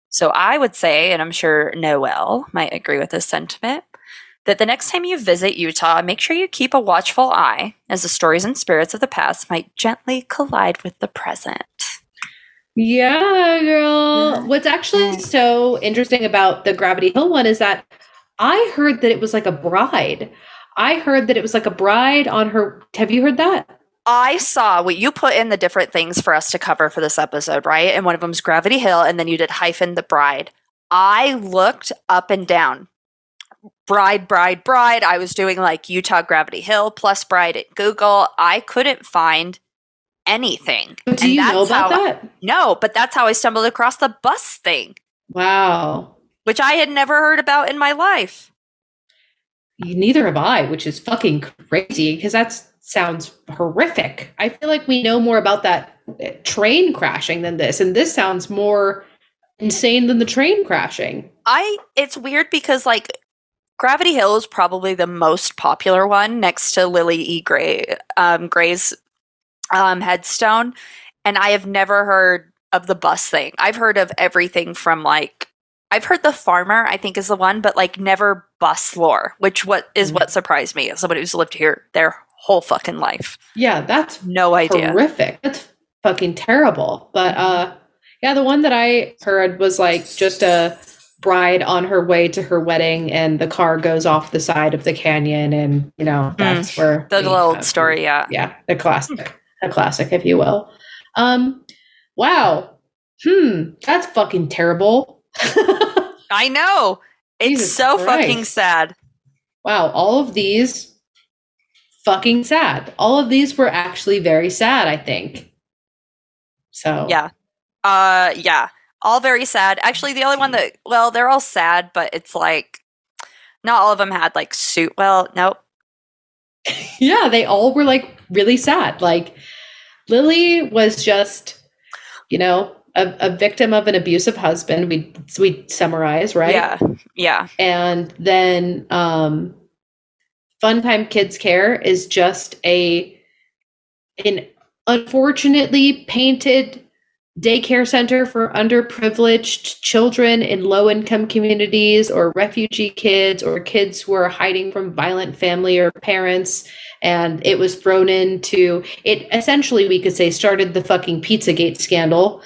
So I would say, and I'm sure Noelle might agree with this sentiment, that the next time you visit Utah, make sure you keep a watchful eye, as the stories and spirits of the past might gently collide with the present. Yeah, girl. What's actually so interesting about the Gravity Hill one is that I heard that it was like a bride. I heard that it was like a bride on her. Have you heard that? I saw what you put in the different things for us to cover for this episode, right? And one of them's Gravity Hill, and then you did hyphen the bride. I looked up and down. Bride, bride, bride. I was doing like Utah Gravity Hill plus bride at Google. I couldn't find anything. But do you know about that? No, but that's how I stumbled across the bus thing. Wow. Which I had never heard about in my life. Neither have I, which is fucking crazy because that sounds horrific. I feel like we know more about that train crashing than this, and this sounds more insane than the train crashing. It's weird because like Gravity Hill is probably the most popular one next to Lilly E. Gray's headstone, and I have never heard of the bus thing. I've heard of everything from like I've heard the farmer, I think is the one, but like never bus lore, which what surprised me as somebody who's lived here their whole fucking life. Yeah, that's no idea. Horrific. That's fucking terrible. But yeah, the one that I heard was like just a bride on her way to her wedding and the car goes off the side of the canyon, and you know, that's where the little story, yeah. Yeah, a classic, if you will. Wow. That's fucking terrible. I know. It's Jesus so Christ. Fucking sad. Wow, all of these fucking sad. All of these were actually very sad, I think. So yeah. Yeah. All very sad. Actually, the only one that they're all sad, but it's like not all of them had like nope. Yeah, they all were like really sad. Like Lilly was just, you know, a victim of an abusive husband. We summarize, right? Yeah. Yeah. And then Funtime Kids Care is just an unfortunately painted daycare center for underprivileged children in low-income communities, or refugee kids, or kids who are hiding from violent family or parents. And it was thrown into it. Essentially, we could say started the fucking Pizzagate scandal.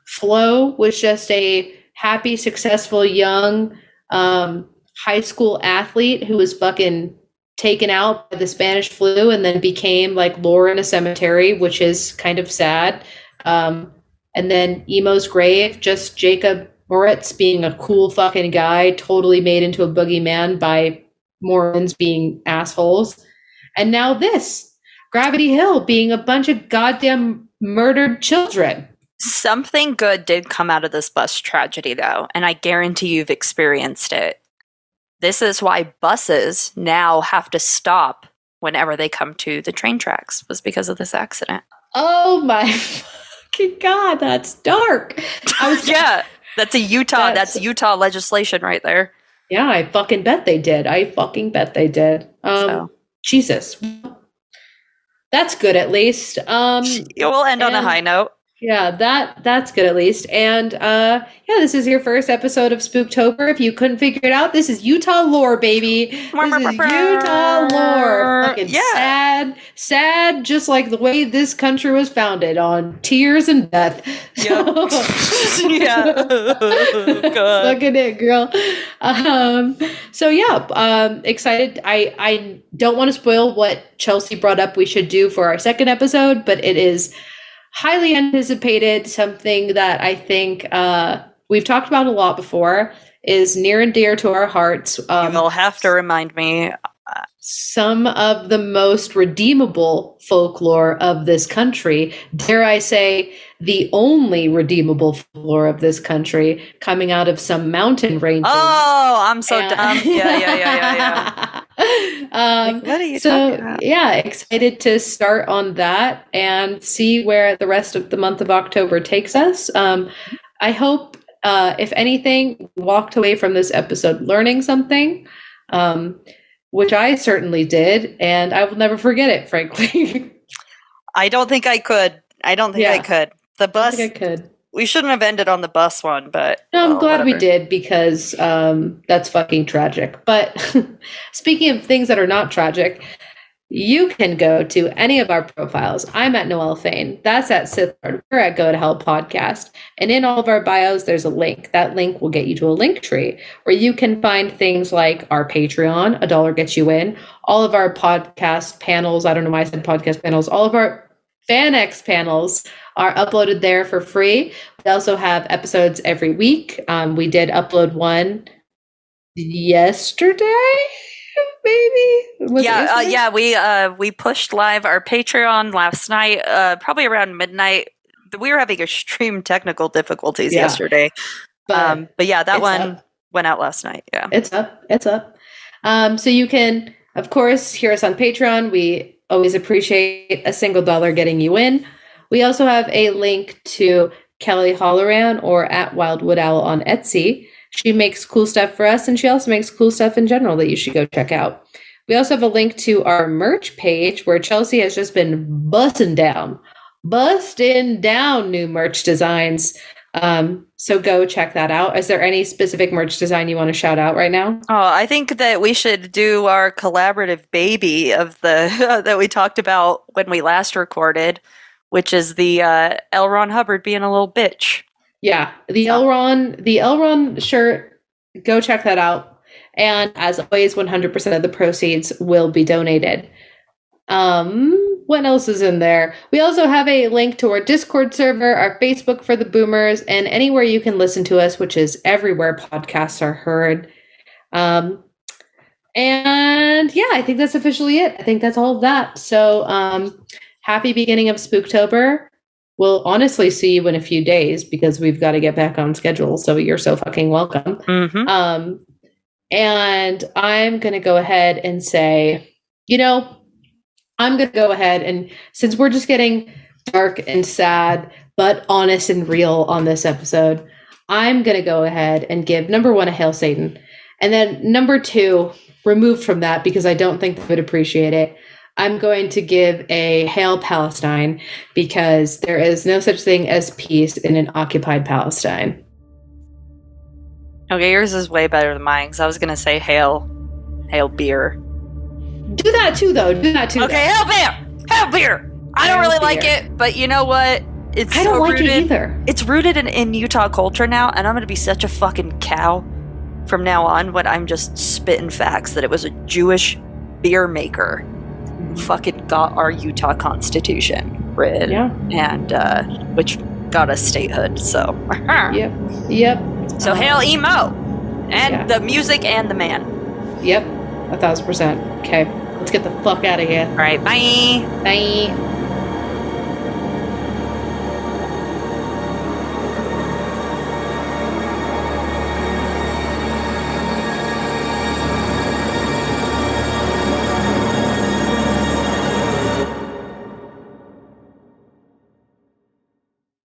Flo was just a happy, successful, young high school athlete who was fucking taken out by the Spanish flu and then became like lore in a cemetery, which is kind of sad. And then Emo's grave, just Jacob Moritz being a cool fucking guy, totally made into a boogeyman by Mormons being assholes. And now this, Gravity Hill being a bunch of goddamn murdered children. Something good did come out of this bus tragedy, though, and I guarantee you've experienced it. This is why buses now have to stop whenever they come to the train tracks, was because of this accident. Oh my fucking God, that's dark. Yeah, that's Utah legislation right there. Yeah, I fucking bet they did. Jesus. That's good at least. We'll end on a high note. Yeah, that's good at least. And yeah, this is your first episode of Spooktober. If you couldn't figure it out, this is Utah lore, baby. This is Utah lore. Fucking sad, just like the way this country was founded, on tears and death. Yep. Yeah. God. Look at it, girl. So yeah, excited. I don't want to spoil what Chelsea brought up we should do for our second episode, but it is highly anticipated, something that I think we've talked about a lot before, is near and dear to our hearts. You'll have to remind me. Some of the most redeemable folklore of this country, dare I say, the only redeemable folklore of this country, coming out of some mountain ranges. Oh, I'm so dumb. Yeah. What are you talking about? Yeah, excited to start on that and see where the rest of the month of October takes us. I hope, if anything, walked away from this episode learning something, which I certainly did, and I will never forget it, frankly. I don't think I could. I could. The bus. I think I could. We shouldn't have ended on the bus one, but no, I'm glad whatever. we did, because that's fucking tragic. But speaking of things that are not tragic, you can go to any of our profiles. I'm at Noelle Fain. That's at Sithard. We're at Go to Hell Podcast. And in all of our bios, there's a link. That link will get you to a link tree where you can find things like our Patreon, $1 gets you in, all of our podcast panels. I don't know why I said podcast panels. All of our FanX panels are uploaded there for free. We also have episodes every week. We did upload one yesterday. Maybe? We pushed live our Patreon last night, probably around midnight. We were having extreme technical difficulties yesterday. But yeah, that one went out last night. Yeah. It's up. So you can, of course, hear us on Patreon. We always appreciate a single dollar getting you in. We also have a link to Kelly Holloran, or at Wildwood Owl on Etsy. She makes cool stuff for us, and she also makes cool stuff in general that you should go check out. We also have a link to our merch page, where Chelsea has just been busting down new merch designs. So go check that out. Is there any specific merch design you want to shout out right now? Oh, I think that we should do our collaborative baby of the that we talked about when we last recorded, which is the L. Ron Hubbard being a little bitch. Yeah, the L. Ron shirt. Go check that out. And as always, 100% of the proceeds will be donated. What else is in there? We also have a link to our Discord server, our Facebook for the boomers, and anywhere you can listen to us, which is everywhere podcasts are heard. And yeah, I think that's officially it. I think that's all of that. So happy beginning of Spooktober. We'll honestly see you in a few days, because we've got to get back on schedule. So you're so fucking welcome. Mm-hmm. And I'm going to go ahead and say, I'm going to go ahead and, since we're just getting dark and sad, but honest and real on this episode, I'm going to go ahead and give number 1 a Hail Satan. And then number 2, removed from that because I don't think they would appreciate it, I'm going to give a Hail Palestine because there is no such thing as peace in an occupied Palestine. Okay, yours is way better than mine, because I was going to say hail beer. Do that too, though. Okay, hail beer! Hail beer! I don't really like it, but you know what? I don't like it either. It's rooted in Utah culture now, and I'm going to be such a fucking cow from now on when I'm just spitting facts that it was a Jewish beer maker who fucking got our Utah Constitution written. Yeah. And, which got us statehood, so. Yep. So hail emo! And the music and the man. Yep. 1,000%. Okay. Let's get the fuck out of here. Alright, bye! Bye.